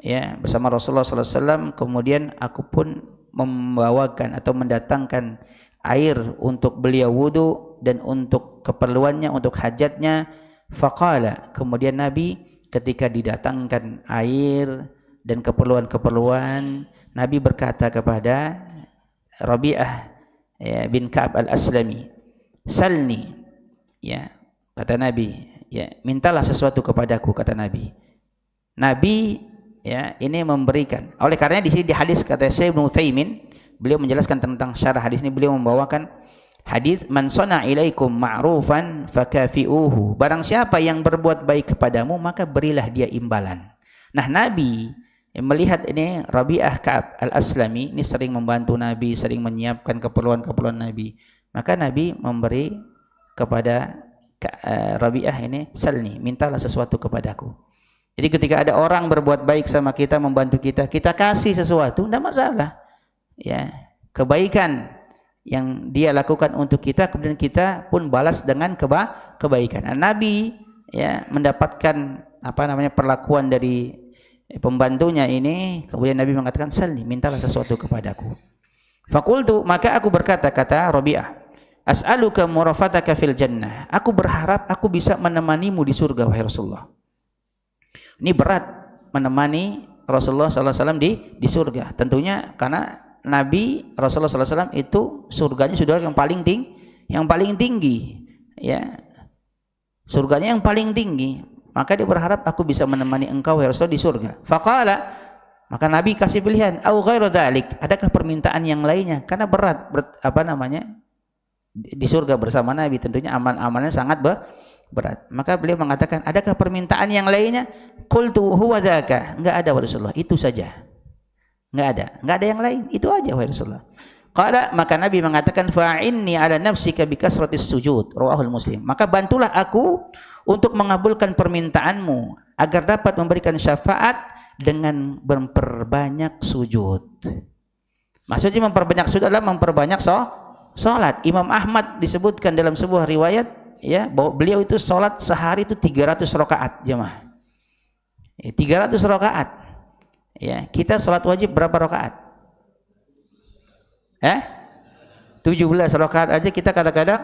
ya, bersama Rasulullah sallallahu alaihi wasallam, kemudian aku pun membawakan atau mendatangkan air untuk beliau wudu dan untuk keperluannya, untuk hajatnya. Faqala, kemudian Nabi ketika didatangkan air dan keperluan-keperluan, Nabi berkata kepada Rabi'ah ya, bin Ka'ab al-Aslami, salni, ya, kata Nabi, ya, mintalah sesuatu kepadaku, kata Nabi. Nabi ya ini memberikan. Oleh karena di sini di hadis kata Syekh Ibnu Utsaimin, beliau menjelaskan tentang syarah hadis ini, beliau membawakan hadis man sana ilaikum ma'rufan fakafi'uhu. Barang siapa yang berbuat baik kepadamu maka berilah dia imbalan. Nah, Nabi melihat ini Rabi'ah Ka'ab al-Aslami ini sering membantu Nabi, sering menyiapkan keperluan-keperluan Nabi. Maka Nabi memberi kepada Rabi'ah ini, salni, mintalah sesuatu kepadaku. Jadi ketika ada orang berbuat baik sama kita, membantu kita, kita kasih sesuatu, tidak masalah. Ya, kebaikan yang dia lakukan untuk kita, kemudian kita pun balas dengan kebaikan. Nah, Nabi ya mendapatkan perlakuan dari pembantunya ini, kemudian Nabi mengatakan, salni, mintalah sesuatu kepadaku. Fakultu, maka aku berkata, kata Rabi'ah, as'aluka murafataka fil jannah. Aku berharap aku bisa menemanimu di surga, wahai Rasulullah. Ini berat menemani Rasulullah SAW di surga. Tentunya karena Nabi Rasulullah SAW itu surganya sudah yang paling tinggi, ya. Surganya yang paling tinggi. Maka dia berharap aku bisa menemani engkau, wahai Rasulullah, di surga. Faqala, maka Nabi kasih pilihan, au ghairu dzalik, adakah permintaan yang lainnya? Karena berat di surga bersama Nabi, tentunya amal-amalnya sangat berat. Maka beliau mengatakan, adakah permintaan yang lainnya? Qultu huwa dzaka. Enggak ada, wahai Rasulullah, itu saja. Enggak ada yang lain, itu aja, wahai Rasulullah. Qala, maka Nabi mengatakan, fa'inni ala nafsika bikasratis sujud, rawahul Muslim. Maka bantulah aku untuk mengabulkan permintaanmu agar dapat memberikan syafaat dengan memperbanyak sujud. Maksudnya memperbanyak sujud adalah memperbanyak sholat. Imam Ahmad disebutkan dalam sebuah riwayat, ya, bahwa beliau itu sholat sehari itu 300 rakaat, jemaah. 300 rakaat. Ya, kita sholat wajib berapa rakaat? 17 rakaat aja kita kadang-kadang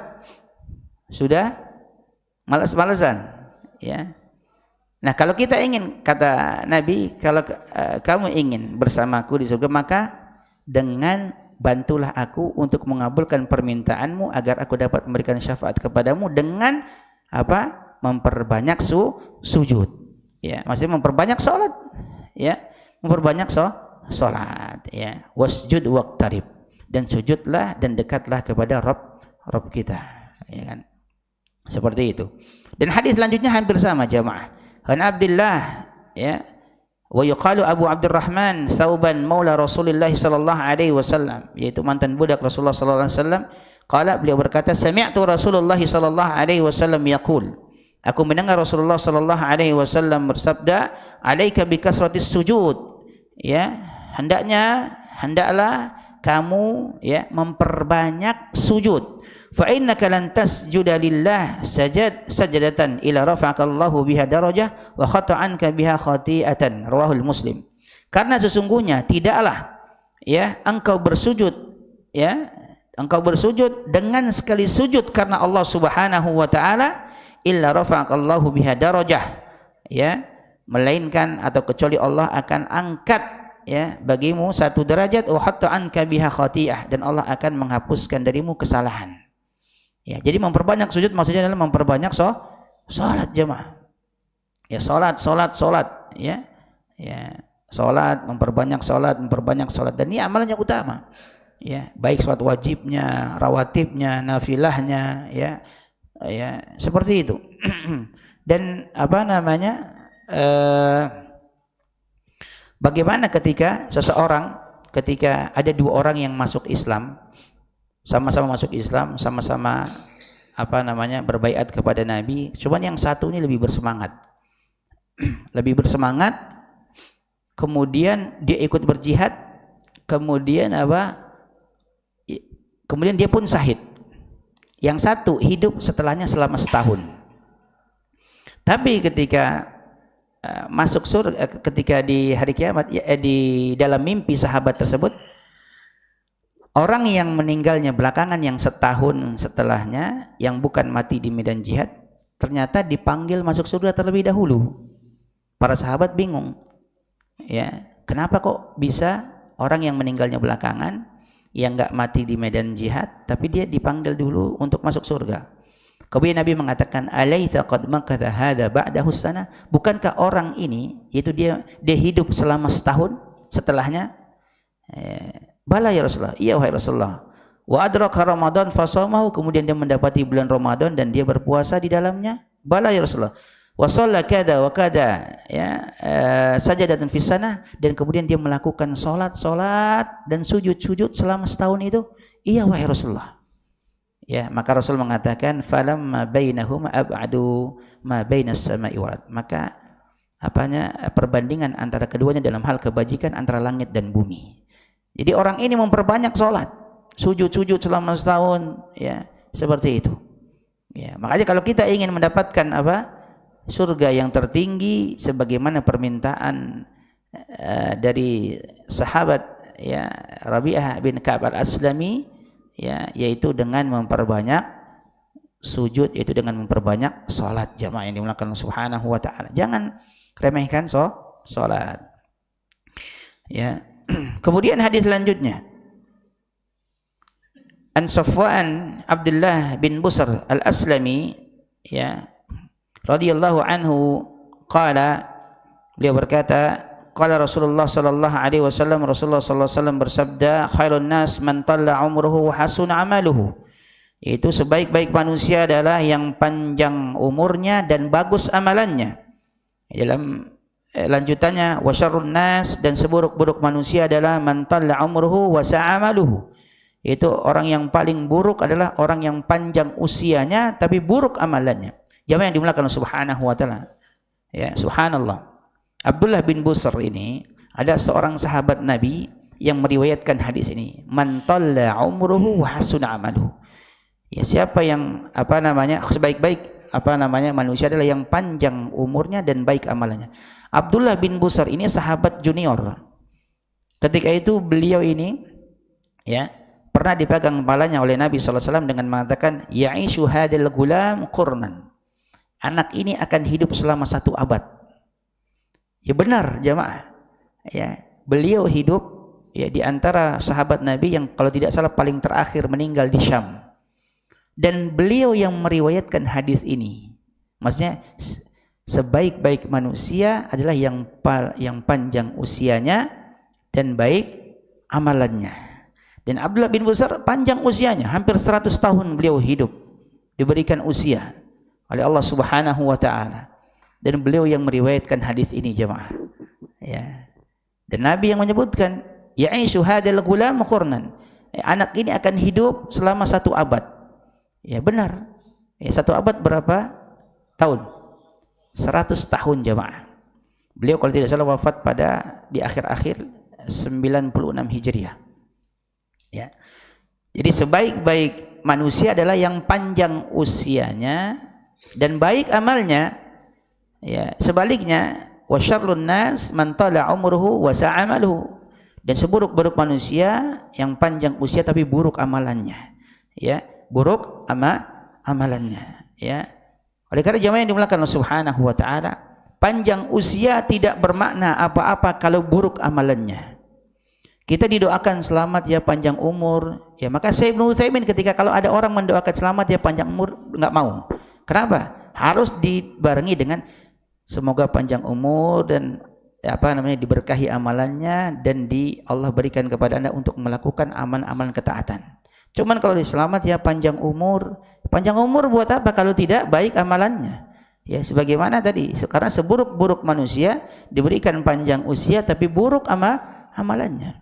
sudah malas-malasan, ya. Nah, kalau kita ingin, kata Nabi, kalau kamu ingin bersamaku di surga, maka dengan bantulah aku untuk mengabulkan permintaanmu agar aku dapat memberikan syafaat kepadamu dengan memperbanyak sujud, ya, maksudnya memperbanyak sholat, ya, memperbanyak sholat, ya. Wasjud waqtarib, dan sujudlah dan dekatlah kepada Rabb kita, ya kan, seperti itu. Dan hadis selanjutnya hampir sama, jamaah. An Abdullah, ya, wa yuqalu Abu Abdurrahman Thauban maula Rasulullah sallallahu alaihi wasallam, yaitu mantan budak Rasulullah sallallahu alaihi wasallam. Qala, beliau berkata, sami'tu Rasulullah sallallahu alaihi wasallam yaqul, aku mendengar Rasulullah sallallahu alaihi wasallam bersabda, alaika bikasratis sujud, ya, hendaklah kamu, ya, memperbanyak sujud. Fa innaka lan tasjuda lillah sajadatan ila rafa'akallahu biha darajah wa khata'anka biha khati'atan, rawahul Muslim. Karena sesungguhnya tidaklah, ya, engkau bersujud dengan sekali sujud karena Allah Subhanahu wa taala, illa rafa'akallahu biha darajah, ya, melainkan atau kecuali Allah akan angkat, ya, bagimu satu derajat, wa khata'anka biha khati'ah, dan Allah akan menghapuskan darimu kesalahan. Ya, jadi memperbanyak sujud maksudnya adalah memperbanyak sholat, jemaah. Ya, sholat, ya, ya, sholat, memperbanyak sholat, dan ini amalan yang utama, ya, baik sholat wajibnya, rawatibnya, nafilahnya, ya, ya, seperti itu. Dan bagaimana ketika ada dua orang yang masuk Islam, sama-sama masuk Islam, sama-sama berbaiat kepada Nabi, cuman yang satu ini lebih bersemangat, kemudian dia ikut berjihad, kemudian dia pun syahid. Yang satu hidup setelahnya selama setahun. Tapi ketika masuk surga, ketika di hari kiamat, di dalam mimpi sahabat tersebut, orang yang meninggalnya belakangan yang setahun setelahnya, yang bukan mati di medan jihad, ternyata dipanggil masuk surga terlebih dahulu. Para sahabat bingung, ya, kenapa kok bisa orang yang meninggalnya belakangan, yang enggak mati di medan jihad, tapi dia dipanggil dulu untuk masuk surga. Kemudian Nabi mengatakan, alaitha qad makatha hadza ba'dahu sana, bukankah orang ini, yaitu dia hidup selama setahun setelahnya? Bala ya Rasulullah, iya wahai Rasulullah. Wa adraka Ramadan fasamahu, kemudian dia mendapati bulan Ramadan dan dia berpuasa di dalamnya. Bala ya Rasulullah. Wa shalla kada wa kada, ya, sajadatan fis sana, dan kemudian dia melakukan salat dan sujud selama setahun itu. Iya wahai Rasulullah. Ya, maka Rasul mengatakan falamma bainahuma ab'adu ma bainas sama'i wal ard. Maka perbandingan antara keduanya dalam hal kebajikan antara langit dan bumi. Jadi orang ini memperbanyak salat, sujud-sujud selama setahun, ya, seperti itu. Ya, makanya kalau kita ingin mendapatkan surga yang tertinggi sebagaimana permintaan dari sahabat, ya, Rabi'ah bin Ka'ab al-Aslami, ya, yaitu dengan memperbanyak sujud, yaitu dengan memperbanyak salat jamaah yang dimuliakan Allah Subhanahu wa taala. Jangan remehkan salat. Ya. Kemudian hadis selanjutnya, An Safwan Abdullah bin Busr al-Aslami, ya, radhiyallahu anhu, beliau berkata, qala Rasulullah sallallahu alaihi wasallam, Rasulullah sallallahu alaihi wasallam bersabda, khairun nas man talla umruhu wa hasun amaluhu. Itu sebaik-baik manusia adalah yang panjang umurnya dan bagus amalannya. Dalam lanjutannya, wa syarrun nas, dan seburuk-buruk manusia adalah man talla umruhu wa sa'amaluhu. Itu orang yang paling buruk adalah orang yang panjang usianya tapi buruk amalannya. Jamaah yang dimuliakan Subhanahu wa taala. Ya, subhanallah. Abdullah bin Busr ini ada seorang sahabat Nabi yang meriwayatkan hadis ini. Man talla umruhu wa hasuna amaluhu. Ya, siapa yang sebaik-baik manusia adalah yang panjang umurnya dan baik amalannya. Abdullah bin Busr ini sahabat junior. Ketika itu beliau ini, ya, pernah dipegang kepalanya oleh Nabi sallallahu alaihi wasallam dengan mengatakan, ya'ishu hadal gulam qurnan. Anak ini akan hidup selama 1 abad. Ya benar jamaah. Ya, beliau hidup, ya, di antara sahabat Nabi yang kalau tidak salah paling terakhir meninggal di Syam. Dan beliau yang meriwayatkan hadis ini. Maksudnya sebaik-baik manusia adalah yang panjang usianya dan baik amalannya. Dan Abdullah bin Busr panjang usianya, hampir 100 tahun beliau hidup, diberikan usia oleh Allah Subhanahu wa taala. Dan beliau yang meriwayatkan hadis ini jemaah. Ya. Dan Nabi yang menyebutkan, ya'ishu hadal gulam qurnan. Anak ini akan hidup selama 1 abad. Ya benar. Ya, 1 abad berapa tahun? 100 tahun jemaah. Beliau kalau tidak salah wafat di akhir-akhir 96 Hijriah. Ya. Jadi sebaik-baik manusia adalah yang panjang usianya dan baik amalnya. Ya, sebaliknya, wa syarrun nas man tala umruhu wa sa'amaluhu. Dan seburuk-buruk manusia yang panjang usia tapi buruk amalannya. Ya, buruk amalannya, ya. Oleh karena jamaah yang dimuliakan Allah Subhanahu wa taala, panjang usia tidak bermakna apa-apa kalau buruk amalannya. Kita didoakan selamat ya panjang umur, ya, maka Syekh Ibnu Utsaimin ketika kalau ada orang mendoakan selamat ya panjang umur, enggak mau. Kenapa? Harus dibarengi dengan semoga panjang umur dan diberkahi amalannya dan Allah berikan kepada Anda untuk melakukan amalan-amalan ketaatan. Cuman kalau diselamat ya panjang umur buat apa kalau tidak baik amalannya? Ya sebagaimana tadi, karena seburuk-buruk manusia diberikan panjang usia tapi buruk amalannya.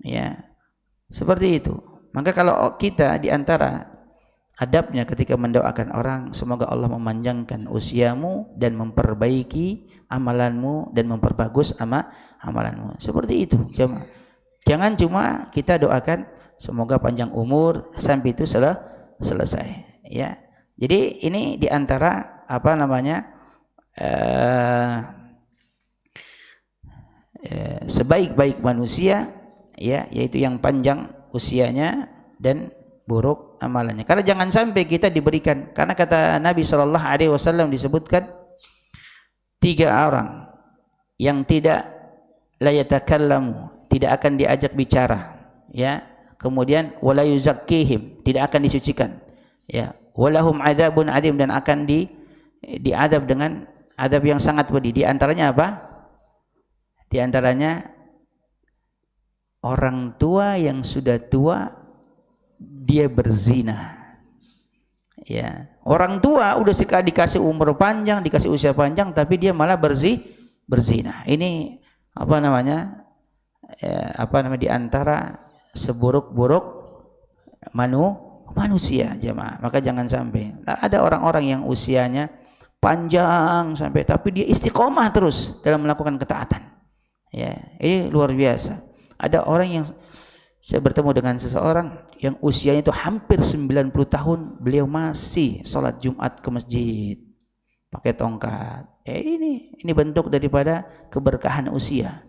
Ya. Seperti itu. Maka kalau kita di antara adabnya ketika mendoakan orang, semoga Allah memanjangkan usiamu dan memperbaiki amalanmu dan memperbagus amalanmu. Seperti itu. Jangan cuma kita doakan semoga panjang umur sampai itu selesai. Ya. Jadi ini di antara sebaik-baik manusia, ya, yaitu yang panjang usianya dan buruk amalannya. Karena jangan sampai kita diberikan, karena kata Nabi sallallahu alaihi wasallam disebutkan 3 orang yang tidak la yatakallamu, tidak akan diajak bicara, ya. Kemudian wala yuzakkihim, tidak akan disucikan, ya. Walahum adzabun adzim, dan akan diadab dengan adab yang sangat pedih. Di antaranya apa? Di antaranya orang tua yang sudah tua dia berzina. Ya, orang tua udah dikasih umur panjang, dikasih usia panjang, tapi dia malah berzina. Ini di antara seburuk-buruk manusia jemaah. Maka jangan sampai ada orang-orang yang usianya panjang sampai tapi dia istiqomah terus dalam melakukan ketaatan. Ya, ini luar biasa. Ada orang yang saya bertemu dengan seseorang yang usianya itu hampir 90 tahun, beliau masih sholat Jumat ke masjid pakai tongkat. Ini bentuk daripada keberkahan usia.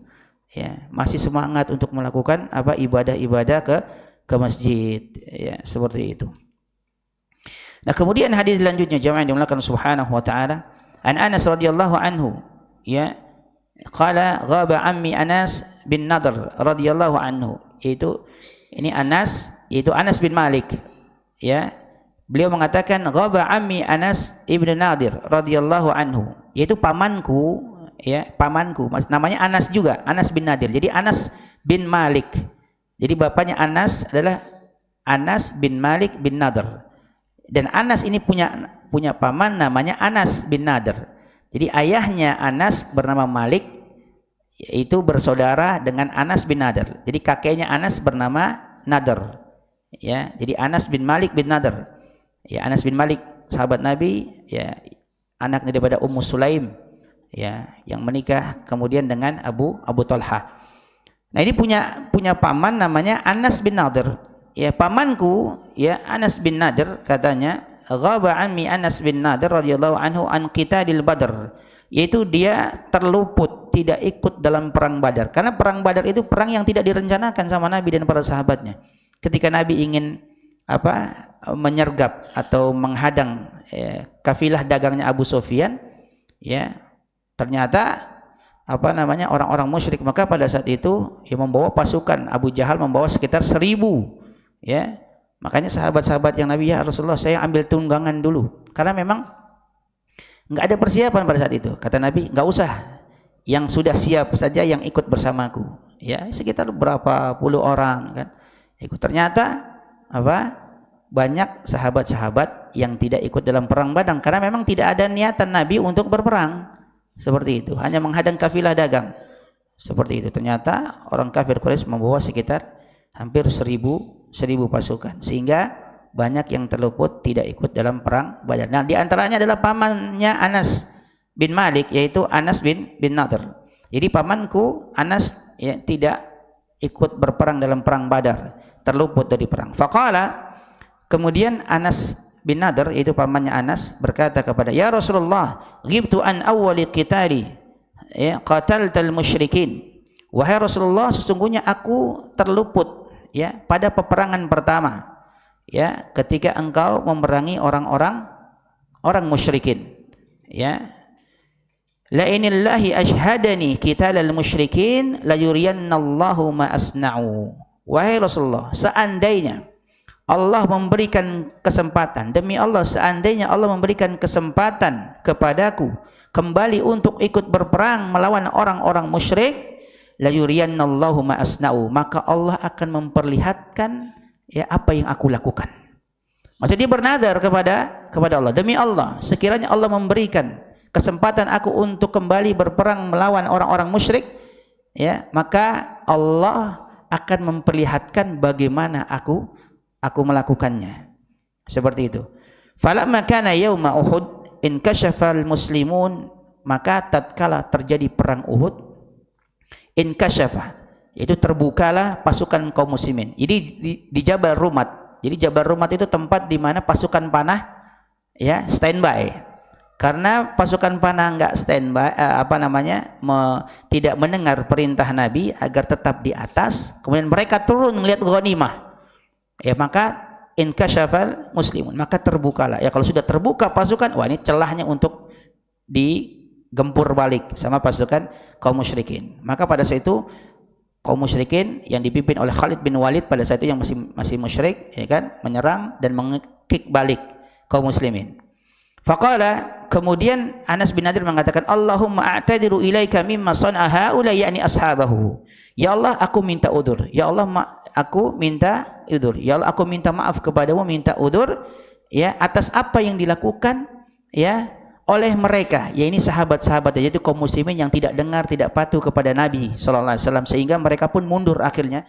Ya, masih semangat untuk melakukan ibadah-ibadah ke masjid, ya, seperti itu. Nah, kemudian hadis selanjutnya jemaah yang dimuliakan subhanahu wa ta'ala, an Anas radhiyallahu anhu, ya, qala ghaba ammi Anas bin Nadr radhiyallahu anhu. Ini Anas, yaitu Anas bin Malik, ya. Beliau mengatakan ghaba ammi Anas ibn Nadir radhiyallahu anhu, yaitu pamanku, ya, pamanku, namanya Anas juga, Anas bin Nadir. Jadi Anas bin Malik. Jadi bapaknya Anas adalah Anas bin Malik bin Nadr. Dan Anas ini punya paman namanya Anas bin Nadr. Jadi ayahnya Anas bernama Malik, yaitu bersaudara dengan Anas bin Nadr. Jadi kakeknya Anas bernama Nadr. Ya, jadi Anas bin Malik bin Nadr. Ya, Anas bin Malik sahabat Nabi, ya, anaknya daripada Ummu Sulaim, ya, yang menikah kemudian dengan Abu Talha. Nah, ini punya paman namanya Anas bin Nadr. Ya, pamanku, ya, Anas bin Nadr katanya ghaba ammi Anas bin Nadr radhiyallahu anhu an qitalil Badr, yaitu dia terluput, tidak ikut dalam perang Badar. Karena perang Badar itu perang yang tidak direncanakan sama Nabi dan para sahabatnya. Ketika Nabi ingin menyergap atau menghadang kafilah dagangnya Abu Sufyan, ya, ternyata orang-orang musyrik, maka pada saat itu yang membawa pasukan, Abu Jahal membawa sekitar 1000, ya. Makanya sahabat-sahabat yang Nabi, ya Rasulullah, saya ambil tunggangan dulu, karena memang nggak ada persiapan pada saat itu. Kata Nabi, nggak usah, yang sudah siap saja yang ikut bersamaku. Ya, sekitar berapa puluh orang kan ikut. Ternyata banyak sahabat-sahabat yang tidak ikut dalam perang Badar karena memang tidak ada niatan Nabi untuk berperang. Seperti itu, hanya menghadang kafilah dagang. Seperti itu. Ternyata orang kafir Quraisy membawa sekitar hampir 1000 pasukan, sehingga banyak yang terluput tidak ikut dalam perang Badar. Nah, di antaranya adalah pamannya Anas bin Malik, yaitu Anas bin Nadr. Jadi pamanku Anas, ya, tidak ikut berperang dalam perang Badar, terluput dari perang. Faqala, kemudian Anas bin Nadr, yaitu pamannya Anas, berkata kepada, ya Rasulullah, ghibtu an awwali qitali, ya, qataltal musyrikin. Wahai Rasulullah, sesungguhnya aku terluput, ya, pada peperangan pertama, ya, ketika engkau memerangi orang musyrikin, ya. La inillahi ashhadani qitalal musyrikin la yuriyannallahu ma asna'u. Wahai Rasulullah, seandainya Allah memberikan kesempatan, demi Allah, seandainya Allah memberikan kesempatan kepadaku kembali untuk ikut berperang melawan orang-orang musyrik, la yuriyannallahu ma asna'u, maka Allah akan memperlihatkan, ya, apa yang aku lakukan. Maksudnya dia bernazar kepada Allah, demi Allah, sekiranya Allah memberikan kesempatan aku untuk kembali berperang melawan orang-orang musyrik, ya, maka Allah akan memperlihatkan bagaimana aku melakukannya. Seperti itu. Falamma kana yauma Uhud inkashafal muslimun, maka tatkala terjadi perang Uhud, inkashafa, yaitu terbukalah pasukan kaum muslimin. Jadi di Jabal Rumat. Jadi Jabal Rumat itu tempat di mana pasukan panah, ya, standby. Karena pasukan panah enggak standby, tidak mendengar perintah Nabi agar tetap di atas, kemudian mereka turun melihat ghanimah, ya, maka inkasyafal muslimun, maka terbukalah. Ya, kalau sudah terbuka pasukan, wah, ini celahnya untuk digempur balik sama pasukan kaum musyrikin. Maka pada saat itu kaum musyrikin yang dipimpin oleh Khalid bin Walid pada saat itu yang masih musyrik, ya kan, menyerang dan mengkick balik kaum muslimin. Faqala, kemudian Anas bin Nadir mengatakan, Allahumma a'tadiru ilaika mimma sana'a haula, yakni ashabahu. Ya Allah, aku minta udur. Ya Allah, aku minta udur. Ya Allah, aku minta maaf kepadamu, minta udur, ya, atas apa yang dilakukan, ya, oleh mereka, ya, ini sahabat-sahabat, yaitu kaum muslimin yang tidak dengar, tidak patuh kepada Nabi sallallahu alaihi wasallam, sehingga mereka pun mundur akhirnya,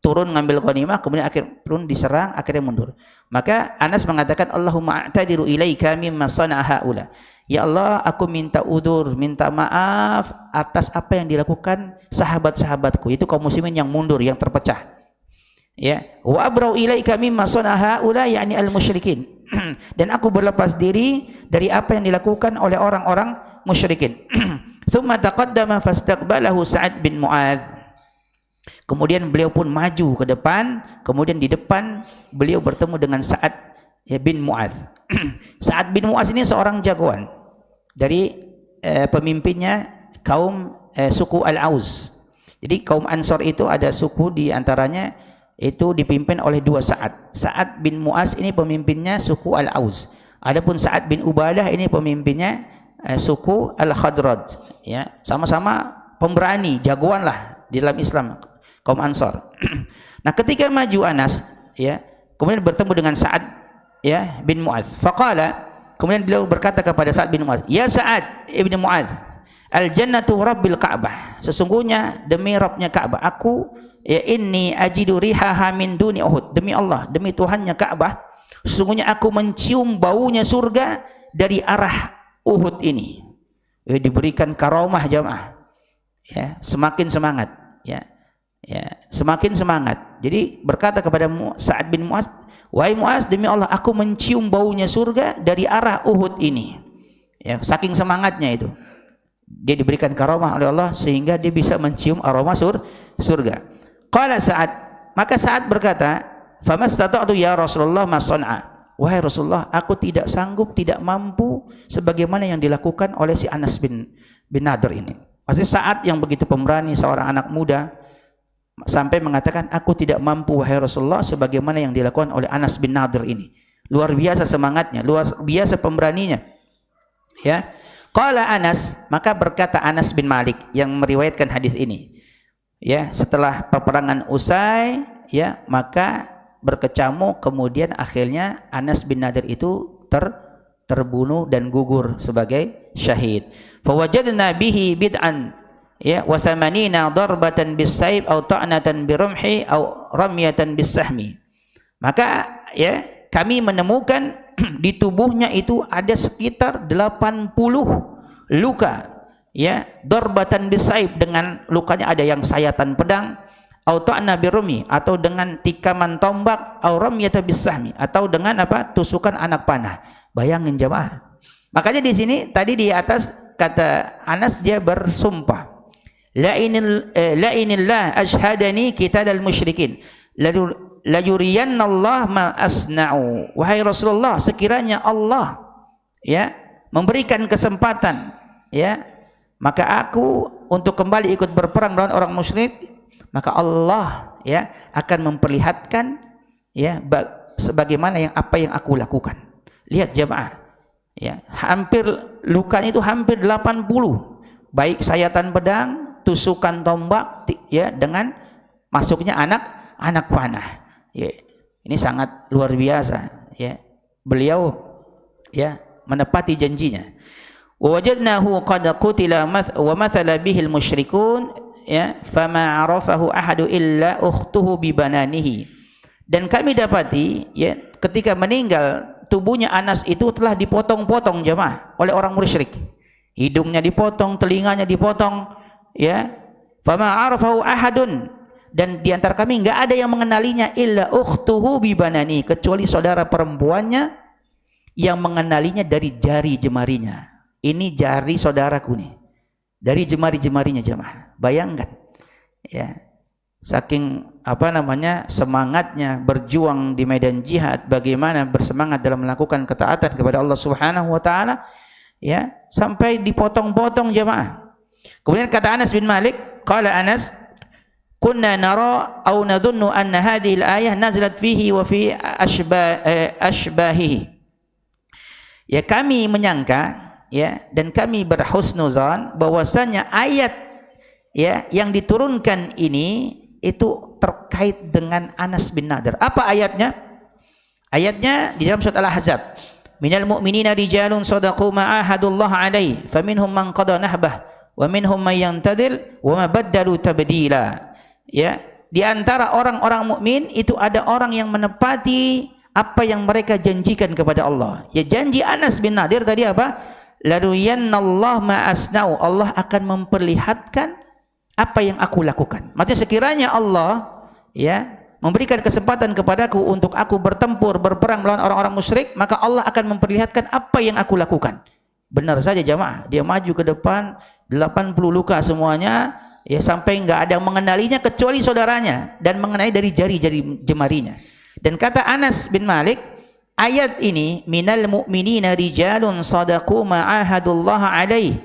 turun ngambil ghanimah, kemudian turun diserang, akhirnya mundur. Maka Anas mengatakan, Allahumma a'tadiru ilaika mimma sana'a haula. Ya Allah, aku minta udur, minta maaf atas apa yang dilakukan sahabat-sahabatku. Itu kaum muslimin yang mundur, yang terpecah. Ya, wa abrau ilaika mimma sana'a haula, yakni al-musyrikin. Dan aku berlepas diri dari apa yang dilakukan oleh orang-orang musyrikin. Tsumma taqaddama fastaqbalahu Sa'ad bin Mu'adz. Kemudian beliau pun maju ke depan, kemudian di depan beliau bertemu dengan Sa'ad bin Mu'adz. Sa'ad bin Mu'adz ini seorang jagoan dari pemimpinnya kaum suku Al-Aus. Jadi kaum Ansor itu ada suku di antaranya itu dipimpin oleh dua Sa'ad. Sa'ad bin Mu'adz ini pemimpinnya suku Al-Aus. Adapun Sa'ad bin Ubadah ini pemimpinnya suku Al-Khadraj. Ya, sama-sama pemberani, jagoan lah di dalam Islam, kaum Ansor. Nah, ketika maju Anas, ya, kemudian bertemu dengan Sa'ad, ya, bin Mu'adz. Faqala, kemudian beliau berkata kepada Sa'ad bin Mu'adz, "Ya Sa'ad ibn Mu'adz, al-jannatu rabbil Ka'bah." Sesungguhnya demi Rabbnya Ka'bah, aku ya inni ajidu rihaha min duni Uhud. Demi Allah, demi Tuhannya Ka'bah, sesungguhnya aku mencium baunya surga dari arah Uhud ini. Ya, diberikan karomah jamaah. Ya, semakin semangat, ya. Ya, semakin semangat. Jadi berkata kepada Sa'ad bin Mu'adz, "Wahai Mu'adz, demi Allah aku mencium baunya surga dari arah Uhud ini." Ya, saking semangatnya itu. Dia diberikan karomah oleh Allah sehingga dia bisa mencium aroma surga. Qala Sa'ad, maka Sa'ad berkata, "Famastata'tu ya Rasulullah ma san'a." Wahai Rasulullah, aku tidak sanggup, tidak mampu sebagaimana yang dilakukan oleh si Anas bin Nadr ini. Maksudnya Sa'ad yang begitu pemberani, seorang anak muda, sampai mengatakan, aku tidak mampu wahai Rasulullah sebagaimana yang dilakukan oleh Anas bin Nadr ini. Luar biasa semangatnya, luar biasa pemberaninya. Ya. Qala Anas, maka berkata Anas bin Malik yang meriwayatkan hadis ini. Ya, setelah peperangan usai, ya, maka berkecamuk, kemudian akhirnya Anas bin Nadr itu terbunuh dan gugur sebagai syahid. Fawajadna bihi bid'an, ya, wa thamanina darbatan bis-sayf aw ta'natan birumhi aw ramyatan bis-sahmi. Maka ya, kami menemukan di tubuhnya itu ada sekitar 80 luka, ya, darbatan bis-sayf, dengan lukanya ada yang sayatan pedang, aw ta'na birumi, atau dengan tikaman tombak, aw ramyatan bis-sahmi, atau dengan apa? Tusukan anak panah. Bayangin jemaah. Makanya di sini tadi di atas kata Anas, dia bersumpah, la inillah ashhadani qitalal musyrikin la yuriyannallah ma asna'u. Wahai Rasulullah, sekiranya Allah, ya, memberikan kesempatan, ya, maka aku untuk kembali ikut berperang melawan orang musyrik, maka Allah, ya, akan memperlihatkan, ya, sebagaimana apa yang aku lakukan. Lihat jemaah, ya, hampir lukanya itu hampir 80, baik sayatan pedang, tusukan tombak, ya, dengan masuknya anak panah. Ya, ini sangat luar biasa, ya. Beliau, ya, menepati janjinya. Wa wajadnahu qad qutila wa mathala bihi al-musyrikun, ya, fama arafahu ahadu illa ukhtuhu bi bananihi. Dan kami dapati, ya, ketika meninggal tubuhnya Anas itu telah dipotong-potong jemaah oleh orang musyrik. Hidungnya dipotong, telinganya dipotong, ya. Fama arafahu ahadun, dan di antara kami enggak ada yang mengenalinya illa ukhtuhu bi banani, kecuali saudara perempuannya yang mengenalinya dari jari jemarinya. Ini jari saudaraku nih, dari jemari-jemarinya jemaah. Bayangkan, ya, saking semangatnya berjuang di medan jihad, bagaimana bersemangat dalam melakukan ketaatan kepada Allah Subhanahu wa taala, ya, sampai dipotong-potong jemaah. Kemudian kata Anas bin Malik, qala Anas, kunna nara aw nadhunnu anna hadhihi al-ayah nazalat fihi wa fi ashbahihi. Ya, kami menyangka, ya, dan kami berhusnuzan bahwasanya ayat, ya, yang diturunkan ini itu terkait dengan Anas bin Nadr. Apa ayatnya? Ayatnya di dalam surat Al-Ahzab. Minal mu'minina rijalun sadaqu ma ahadullah alaihi faminhum man qada nahbah wa minhum man yantadil wa ma baddalu tabdila. Ya, Di antara orang-orang mukmin itu ada orang yang menepati apa yang mereka janjikan kepada Allah. Ya, janji Anas bin Nadir tadi apa? Laruyannallah ma asnau. Allah akan memperlihatkan apa yang aku lakukan. Maksudnya sekiranya Allah ya memberikan kesempatan kepadaku untuk aku bertempur, berperang melawan orang-orang musyrik, maka Allah akan memperlihatkan apa yang aku lakukan. Benar saja jamaah, dia maju ke depan, 80 luka semuanya, ya sampai enggak ada yang mengenalinya kecuali saudaranya dan mengenai dari jari-jari jemarinya. Dan kata Anas bin Malik, ayat ini minal mu'minina rijalun sadaqu ma'ahadullah alaih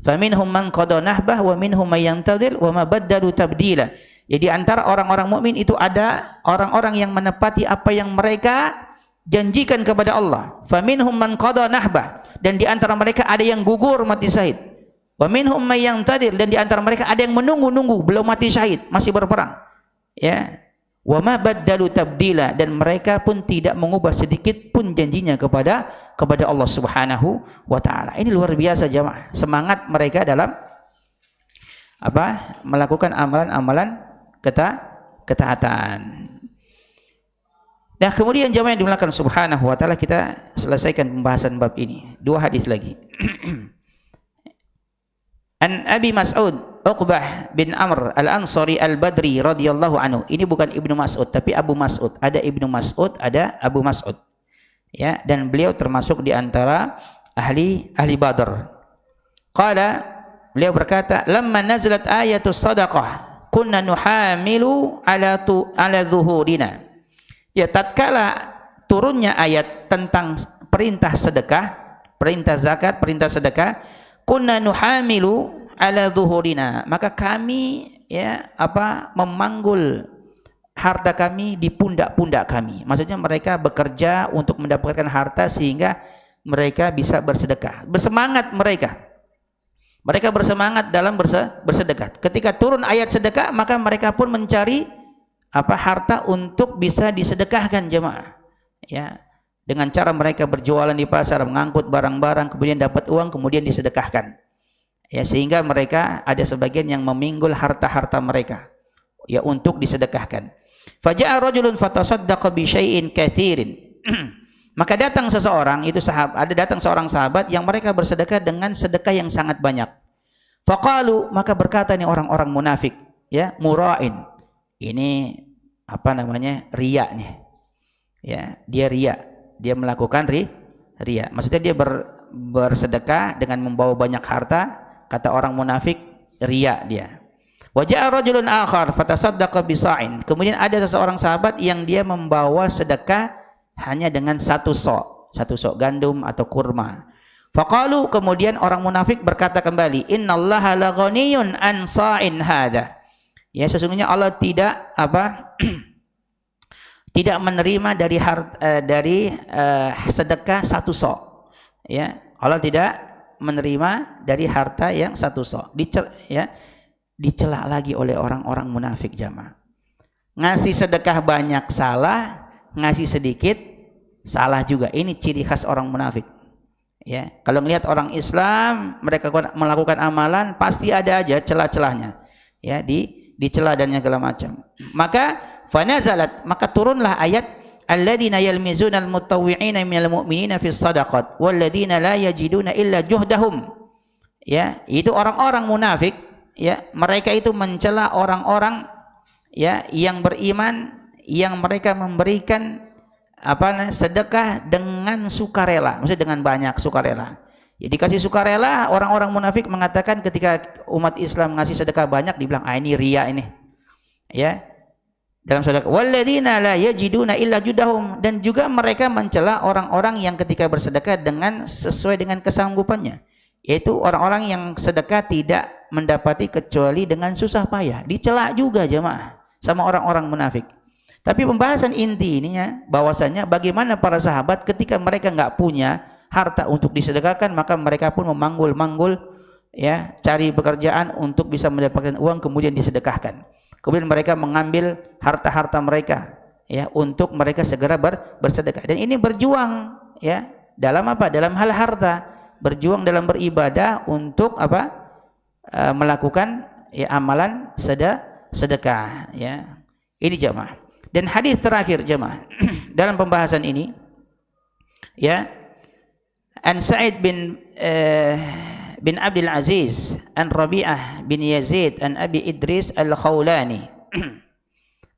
faminhum man qada nahbah wa minhum may yantadhir wa ma baddalu tabdila. Jadi antara orang-orang mukmin itu ada orang-orang yang menepati apa yang mereka janjikan kepada Allah. Faminhum man qada nahbah, dan di antara mereka ada yang gugur mati syahid. Wa minhum may yantadhir, dan di antara mereka ada yang menunggu-nunggu belum mati syahid, masih berperang. Ya. Wa ma baddalu tabdila, dan mereka pun tidak mengubah sedikit pun janjinya kepada Allah Subhanahu wa taala. Ini luar biasa jamaah, semangat mereka dalam apa? Melakukan amalan-amalan ketaatan. Nah, kemudian jamaah yang dimuliakan Subhanahu wa taala, kita selesaikan pembahasan bab ini. 2 hadis lagi. An Abi Mas'ud Uqbah bin Amr Al-Ansari Al-Badri radhiyallahu anhu. Ini bukan Ibnu Mas'ud tapi Abu Mas'ud. Ada Ibnu Mas'ud, ada Abu Mas'ud. Ya, dan beliau termasuk di antara ahli Badar. Qala, beliau berkata, "Lamma nazalat ayatus shadaqah kunna nuhamilu ala zuhurina." Ya, tatkala turunnya ayat tentang perintah sedekah, perintah zakat, perintah sedekah, kunna nuhamilu ala zuhurina, maka kami ya memanggul harta kami di pundak-pundak kami. Maksudnya mereka bekerja untuk mendapatkan harta sehingga mereka bisa bersedekah. Bersemangat mereka. Mereka bersemangat dalam bersedekah. Ketika turun ayat sedekah, maka mereka pun mencari harta untuk bisa disedekahkan jemaah. Ya, dengan cara mereka berjualan di pasar, mengangkut barang-barang, kemudian dapat uang, kemudian disedekahkan. Ya, sehingga mereka ada sebagian yang meminggul harta-harta mereka ya untuk disedekahkan. Faja'a rajulun fatasaddaqa bi syai'in katsirin. Maka datang seseorang, itu datang seorang sahabat yang mereka bersedekah dengan sedekah yang sangat banyak. Faqalu, maka berkata nih orang-orang munafik, ya, mura'in. Ini riya nih. Ya, dia riya. Dia melakukan riya. Maksudnya dia bersedekah dengan membawa banyak harta, kata orang munafik, riya dia. Wa ja'a rajulun akhar fatasaddaqa bi sa'in. Kemudian ada seseorang sahabat yang dia membawa sedekah hanya dengan satu sok gandum atau kurma. Faqalu, kemudian orang munafik berkata kembali, innallaha la ghaniyun an sa'in hadza. Ya, sesungguhnya Allah tidak tidak menerima dari sedekah satu sok. Ya, Allah tidak menerima dari harta yang satu sok. Dicela lagi oleh orang-orang munafik jamaah. Ngasih sedekah banyak salah, ngasih sedikit salah juga. Ini ciri khas orang munafik. Ya, kalau melihat orang Islam mereka melakukan amalan, pasti ada aja celah-celahnya. Ya, dicela dan segala macam. Maka fanazalat, maka turunlah ayat alladzina yalmizuna almutawwi'ina minal mu'minina fis shadaqat walladzina la yajiduna illa juhdahum. Ya, itu orang-orang munafik, ya, mereka itu mencela orang-orang ya yang beriman yang mereka memberikan sedekah dengan sukarela, maksudnya dengan banyak sukarela. Ya, dikasih sukarela. Orang-orang munafik mengatakan ketika umat Islam ngasih sedekah banyak, dibilang ini riya ini. Ya, dalam sedekah walladzina la yajiduna illa judahum, dan juga mereka mencela orang-orang yang ketika bersedekah dengan sesuai dengan kesanggupannya, yaitu orang-orang yang sedekah tidak mendapati kecuali dengan susah payah. Dicela juga jemaah sama orang-orang munafik. Tapi pembahasan inti ininya bahwasanya bagaimana para sahabat ketika mereka nggak punya harta untuk disedekahkan, maka mereka pun memanggul-manggul, ya, cari pekerjaan untuk bisa mendapatkan uang kemudian disedekahkan. Kemudian mereka mengambil harta-harta mereka, ya, untuk mereka segera bersedekah. Dan ini berjuang, ya, dalam dalam hal harta, berjuang dalam beribadah untuk melakukan, ya, amalan sedekah, ya. Ini jamaah. Dan hadis terakhir jamaah dalam pembahasan ini, ya, an Sa'id bin Abdul Aziz an Rabi'ah bin Yazid an Abi Idris al-Khawlani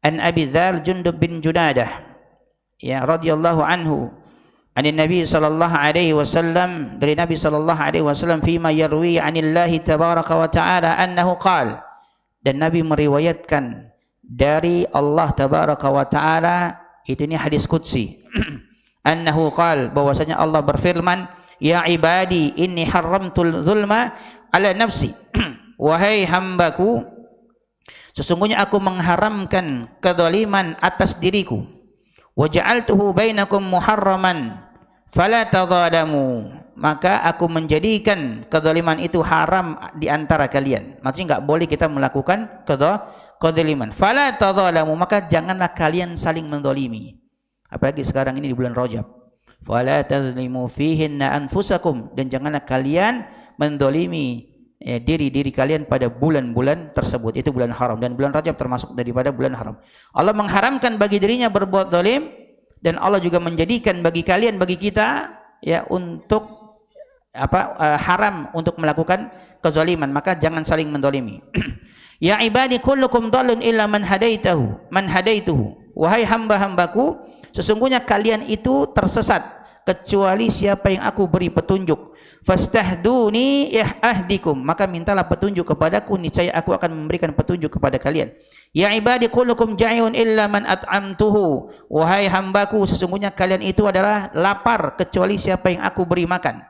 an Abi Dzar Jundub bin Junadah, ya, radhiyallahu anhu, an Nabi sallallahu alaihi wasallam, dari Nabi sallallahu alaihi wasallam, fima yarwi anillahi tabaraka wa ta'ala annahu qala, dan Nabi meriwayatkan dari Allah tabaraka wa ta'ala, itu ini hadis qudsi, annahu qala, bahwasanya Allah berfirman, ya ibadi inni haramtul zulma ala nafsi, wahai hambaku, sesungguhnya aku mengharamkan kezaliman atas diriku, wa ja'altuhu bainakum muharraman fala tadzalamu, maka aku menjadikan kezaliman itu haram di antara kalian. Maksudnya enggak boleh kita melakukan kezaliman. Fala tadzalamu, maka janganlah kalian saling menzalimi. Apalagi sekarang ini di bulan Rajab. Fala tazlimu fihinna anfusakum, dan janganlah kalian menzalimi diri-diri kalian pada bulan-bulan tersebut. Itu bulan haram, dan bulan Rajab termasuk daripada bulan haram. Allah mengharamkan bagi dirinya berbuat zalim, dan Allah juga menjadikan bagi kalian, bagi kita, ya, untuk haram untuk melakukan kezaliman, maka jangan saling menzalimi. Ya ibadi kullukum dhalun illa man hadaituhu, wahai hamba-hambaku, sesungguhnya kalian itu tersesat kecuali siapa yang aku beri petunjuk. Fastahduni ahdikum, maka mintalah petunjuk kepadaku, niscaya aku akan memberikan petunjuk kepada kalian. Ya ibadi kullukum ja'iun illa man at'amtuhu, wahai hambaku, sesungguhnya kalian itu adalah lapar kecuali siapa yang aku beri makan.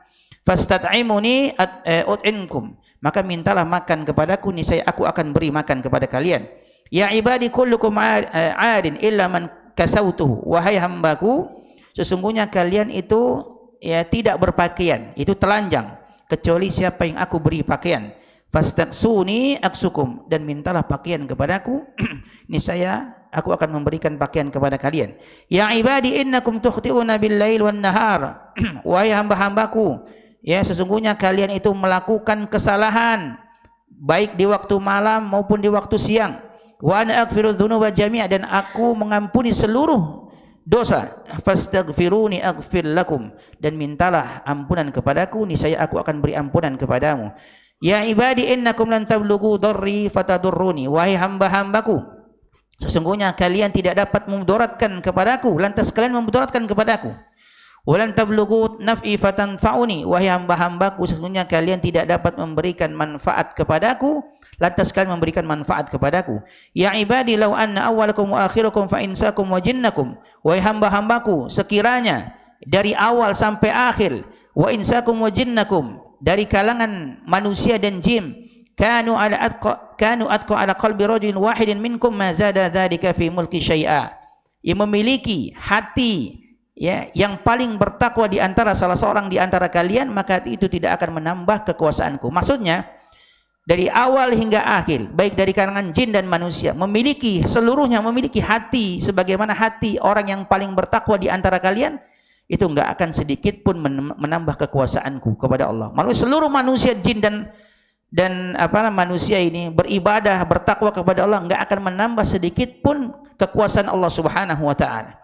Fastat'imuni ut'inkum, maka mintalah makan kepadaku, niscaya aku akan beri makan kepada kalian. Ya ibadi kullukum 'adin illa man kasautuhu, wahai hambaku, sesungguhnya kalian itu, ya, tidak berpakaian, itu telanjang, kecuali siapa yang aku beri pakaian. Fastaksuni aksukum, dan mintalah pakaian kepadaku, niscaya aku akan memberikan pakaian kepada kalian. Ya ibadi innakum tukhti'una bil-lail wan nahar, wahai hamba-hambaku, ya, sesungguhnya kalian itu melakukan kesalahan baik di waktu malam maupun di waktu siang. Wa ana aghfiru dzunuba jami'a, dan aku mengampuni seluruh dosa. Fastaghfiruni aghfir lakum, dan mintalah ampunan kepadaku, niscaya aku akan beri ampunan kepadamu. Ya ibadi innakum lan tablughu darri fatadurruni, wahai hamba-hambaku, sesungguhnya kalian tidak dapat memudaratkan kepadaku, lantas kalian memudaratkan kepadaku. Walan tablughu naf'i fatanfa'uni, wahai hamba-hambaku, sesungguhnya kalian tidak dapat memberikan manfaat kepadaku, lantas kalian memberikan manfaat kepadaku. Ya ibadi law anna awwalakum wa akhirakum fa insakum wa jinnakum, wahai hamba-hambaku, sekiranya dari awal sampai akhir, wa insakum wa jinnakum, dari kalangan manusia dan jin, kanu atqa ala qalbi rajulin wahidin minkum ma zada dzalika fi mulki syai'a, yang memiliki hati, ya, yang paling bertakwa di antara salah seorang di antara kalian, maka itu tidak akan menambah kekuasaanku. Maksudnya dari awal hingga akhir, baik dari kalangan jin dan manusia, seluruhnya memiliki hati sebagaimana hati orang yang paling bertakwa di antara kalian, itu enggak akan sedikit pun menambah kekuasaanku kepada Allah. Maksudnya seluruh manusia, jin dan manusia ini beribadah, bertakwa kepada Allah, enggak akan menambah sedikit pun kekuasaan Allah Subhanahu wa taala.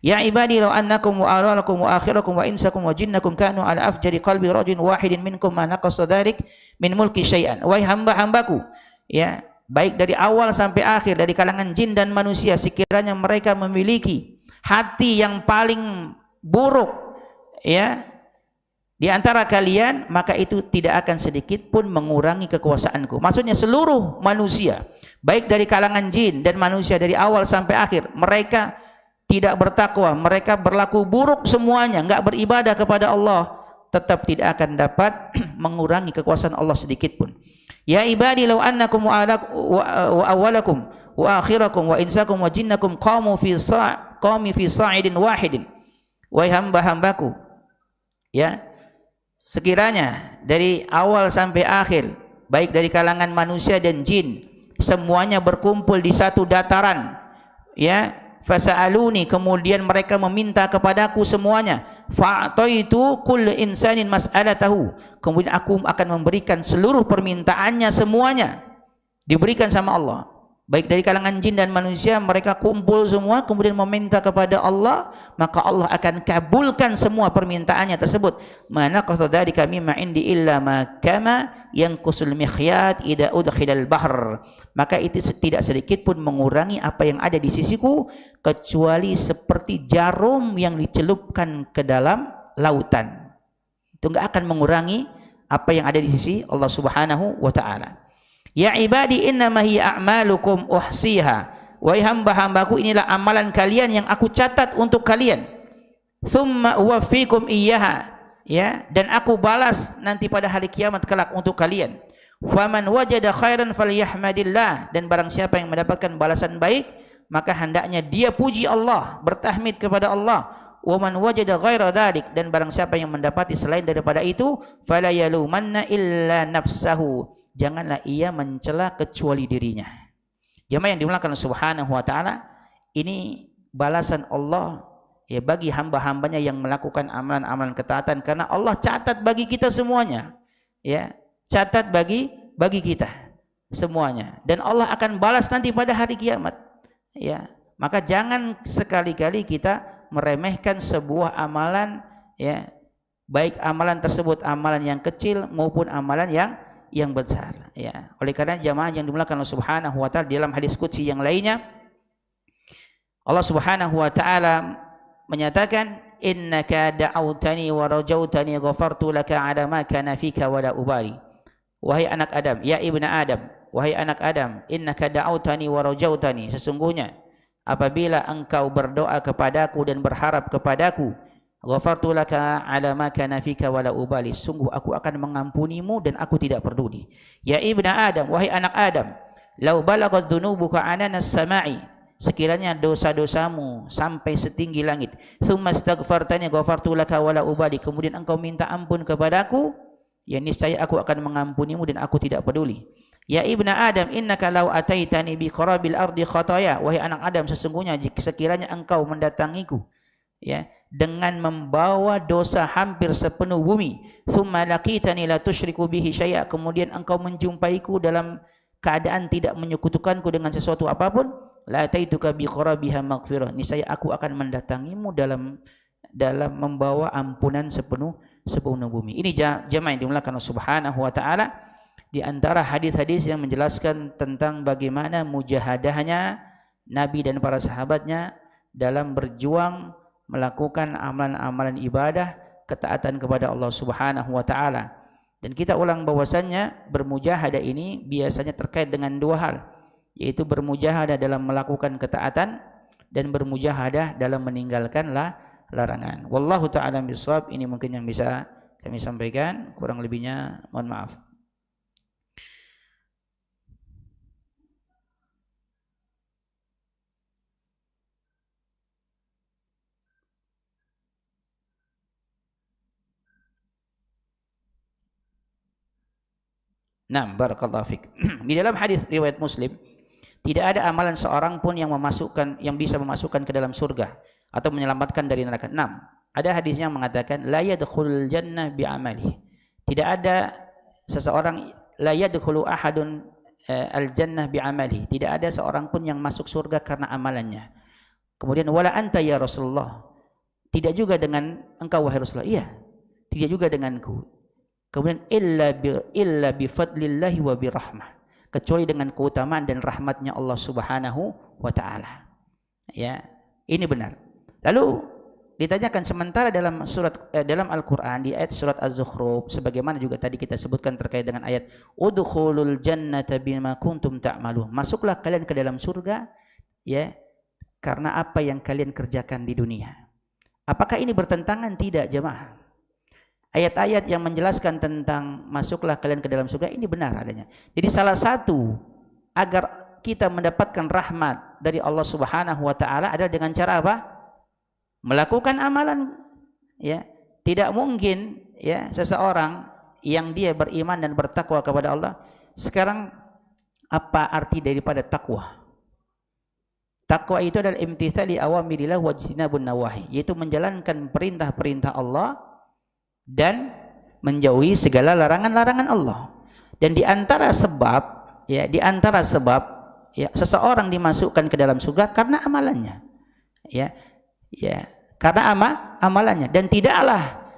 Ya ibadi law annakum wa awwalakum wa akhirakum wa insakum wa jinnakum kanu ala afjari qalbi rajulin wahidin minkum ma naqasa dzalik min mulki syai'an, wahai hamba-hambaku, ya, baik dari awal sampai akhir, dari kalangan jin dan manusia, sekiranya mereka memiliki hati yang paling buruk, ya, di antara kalian, maka itu tidak akan sedikit pun mengurangi kekuasaanku. Maksudnya seluruh manusia, baik dari kalangan jin dan manusia, dari awal sampai akhir, mereka tidak bertakwa, mereka berlaku buruk semuanya, enggak beribadah kepada Allah, tetap tidak akan dapat mengurangi kekuasaan Allah sedikit pun. Ya ibadi law annakum wa awwalakum wa akhirakum wa insakum wa jinnakum qamu fi sa'idin wahidin, wahai hamba-hambaku, ya, sekiranya dari awal sampai akhir, baik dari kalangan manusia dan jin, semuanya berkumpul di satu dataran, ya, fasa'aluni, kemudian mereka meminta kepadaku semuanya, fa'ataitu kullu insanin mas'alatahu, kemudian aku akan memberikan seluruh permintaannya, semuanya diberikan sama Allah. baik dari kalangan jin dan manusia, mereka kumpul semua kemudian meminta kepada Allah, maka Allah akan kabulkan semua permintaannya tersebut. Mana qasa dzalika mimma indi illa ma kama yanqusul mikhyat idza udkhilal bahr. Maka itu tidak sedikit pun mengurangi apa yang ada di sisiku kecuali seperti jarum yang dicelupkan ke dalam lautan. Itu enggak akan mengurangi apa yang ada di sisi Allah Subhanahu wa taala. Ya ibadi innama hiya a'malukum uhsiha. Wahai hamba-hambaku, inilah amalan kalian yang aku catat untuk kalian. Tsumma uwaffikum iyyaha. Ya, dan aku balas nanti pada hari kiamat kelak untuk kalian. Faman wajada khairan falyahmadillah, dan barang siapa yang mendapatkan balasan baik, maka hendaknya dia puji Allah, bertahmid kepada Allah. Wa man wajada ghaira dzalik, dan barang siapa yang mendapati selain daripada itu, fala yalumanna illa nafsahu, janganlah ia mencela kecuali dirinya. Jemaah yang dimuliakan Subhanahu wa taala, ini balasan Allah ya bagi hamba-hambanya yang melakukan amalan-amalan ketaatan, karena Allah catat bagi kita semuanya. Ya, catat bagi kita semuanya, dan Allah akan balas nanti pada hari kiamat. Ya, maka jangan sekali-kali kita meremehkan sebuah amalan, ya, baik amalan tersebut amalan yang kecil maupun amalan yang besar, ya. Oleh karena jamaah yang dimuliakan Allah Subhanahu wa taala, dalam hadis qudsi yang lainnya Allah Subhanahu wa taala menyatakan, innaka da'autani wa rajautani ghafartu laka 'ala ma kana fika wa la ubali. Wahai anak Adam, ya ibnu Adam, wahai anak Adam, innaka da'autani wa rajautani, sesungguhnya apabila engkau berdoa kepadaku dan berharap kepadaku, ghafartu laka 'ala ma kana fika wa la ubali, sungguh aku akan mengampunimu dan aku tidak peduli. Ya ibnu Adam, wahai anak Adam, law balaghat dhunubuka 'ananas sama'i, sekiranya dosa-dosamu sampai setinggi langit, tsumma astaghfartani ghafartu laka wa la ubali, kemudian engkau minta ampun kepadaku, ya niscaya aku akan mengampunimu dan aku tidak peduli. Ya ibnu Adam, innaka law ataitani bi qarabil ardi khataya, wahai anak Adam, sesungguhnya jika sekiranya engkau mendatangiku, ya, dengan membawa dosa hampir sepenuh bumi, tsumma laqitani la tusyriku bihi syai'a, kemudian engkau menjumpaiku dalam keadaan tidak menyekutukanku dengan sesuatu apapun, la taituka bi qarabiha maghfirah, niscaya aku akan mendatangimu dalam membawa ampunan sepenuh bumi. Ini jemaah yang dimuliakan Allah Subhanahu wa taala, di antara hadis-hadis yang menjelaskan tentang bagaimana mujahadahnya Nabi dan para sahabatnya dalam berjuang melakukan amalan-amalan ibadah ketaatan kepada Allah Subhanahu wa taala. Dan kita ulang bahwasannya bermujahadah ini biasanya terkait dengan dua hal, yaitu bermujahadah dalam melakukan ketaatan dan bermujahadah dalam meninggalkan larangan. Wallahu ta'ala bishawab. Ini mungkin yang bisa kami sampaikan, kurang lebihnya mohon maaf. Nah, barakallahu fik. Di dalam hadis riwayat Muslim, tidak ada amalan seorang pun yang bisa memasukkan ke dalam surga atau menyelamatkan dari neraka. 6. Ada hadis yang mengatakan la yadkhulul jannah bi amalihi. Tidak ada seseorang, la yadkhulu ahadun al jannah bi amalihi. Tidak ada seorang pun yang masuk surga karena amalannya. Kemudian wala anta ya Rasulullah. Tidak juga dengan engkau wahai Rasulullah. Iya. Tidak juga denganku. Kemudian illa bi fadlillahi wa bi rahmah, kecuali dengan keutamaan dan rahmatnya Allah Subhanahu wa taala. Ya, ini benar. Lalu ditanyakan, sementara dalam Al-Qur'an di ayat surat Az-Zukhruf, sebagaimana juga tadi kita sebutkan terkait dengan ayat udkhulul jannata bima kuntum ta'malun, masuklah kalian ke dalam surga ya karena apa yang kalian kerjakan di dunia. Apakah ini bertentangan? Tidak, jemaah. Ayat-ayat yang menjelaskan tentang masuklah kalian ke dalam surga ini benar adanya. Jadi salah satu agar kita mendapatkan rahmat dari Allah Subhanahu wa taala adalah dengan cara apa? Melakukan amalan. Ya, tidak mungkin ya seseorang yang dia beriman dan bertakwa kepada Allah. Sekarang apa arti daripada takwa? Takwa itu adalah imtithali awamirillah wa jinabun nawahi, yaitu menjalankan perintah-perintah Allah dan menjauhi segala larangan-larangan Allah. Dan di antara sebab ya, seseorang dimasukkan ke dalam surga karena amalannya. Ya. Ya, karena amalannya, dan tidaklah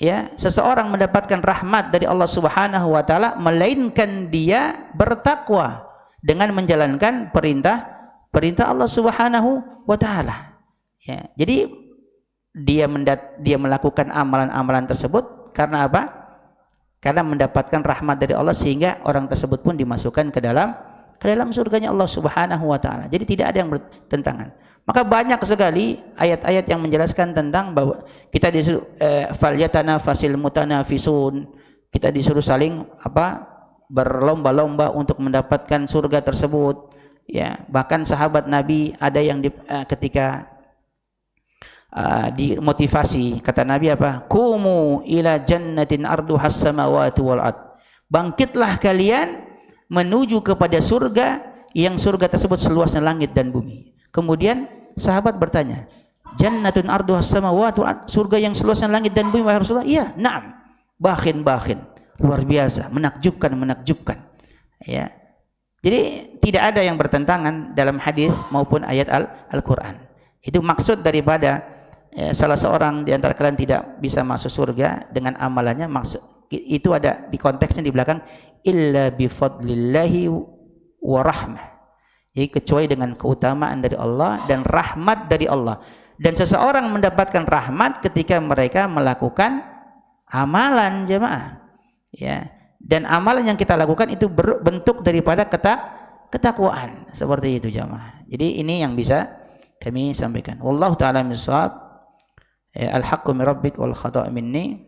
ya seseorang mendapatkan rahmat dari Allah Subhanahu wa taala melainkan dia bertakwa dengan menjalankan perintah Allah Subhanahu wa taala. Ya, jadi dia melakukan amalan-amalan tersebut karena apa? Karena mendapatkan rahmat dari Allah, sehingga orang tersebut pun dimasukkan ke dalam surganya Allah Subhanahu wa taala. Jadi tidak ada yang bertentangan. Maka banyak sekali ayat-ayat yang menjelaskan tentang bahwa kita disuruh falyatanafasil mutanafisun, kita disuruh saling berlomba-lomba untuk mendapatkan surga tersebut. Ya, bahkan sahabat Nabi ada yang ketika dimotivasi, kata Nabi apa? Kumu ila jannatin arduhas samawati wal ard. Bangkitlah kalian menuju kepada surga yang surga tersebut seluasnya langit dan bumi. Kemudian sahabat bertanya, jannatun arduhas samawati wal ard, surga yang seluasnya langit dan bumi wahai Rasulullah? Iya, na'am. Bakhin, luar biasa, menakjubkan. Ya. Jadi tidak ada yang bertentangan dalam hadis maupun ayat Al-Qur'an. Itu maksud daripada salah seorang di antara kalian tidak bisa masuk surga dengan amalannya, maksud itu ada di konteksnya di belakang, illa bi fadlillahi wa rahmah. Jadi kecuali dengan keutamaan dari Allah dan rahmat dari Allah. Dan seseorang mendapatkan rahmat ketika mereka melakukan amalan, jemaah. Ya. Dan amalan yang kita lakukan itu bentuk daripada ketakwaan. Seperti itu, jemaah. Jadi ini yang bisa kami sampaikan. Wallahu ta'ala mis-shawab. Al-haqqu min rabbik wal khata' minni.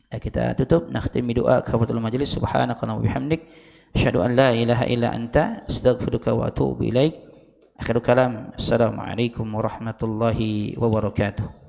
Kita tutup, nakhtimi doa kafaratul majlis. Subhanakallahumma wa bihamdik, asyhadu an la ilaha illa anta, astaghfiruka wa atubu ilaik. Akhirul kalam, assalamualaikum warahmatullahi wabarakatuh.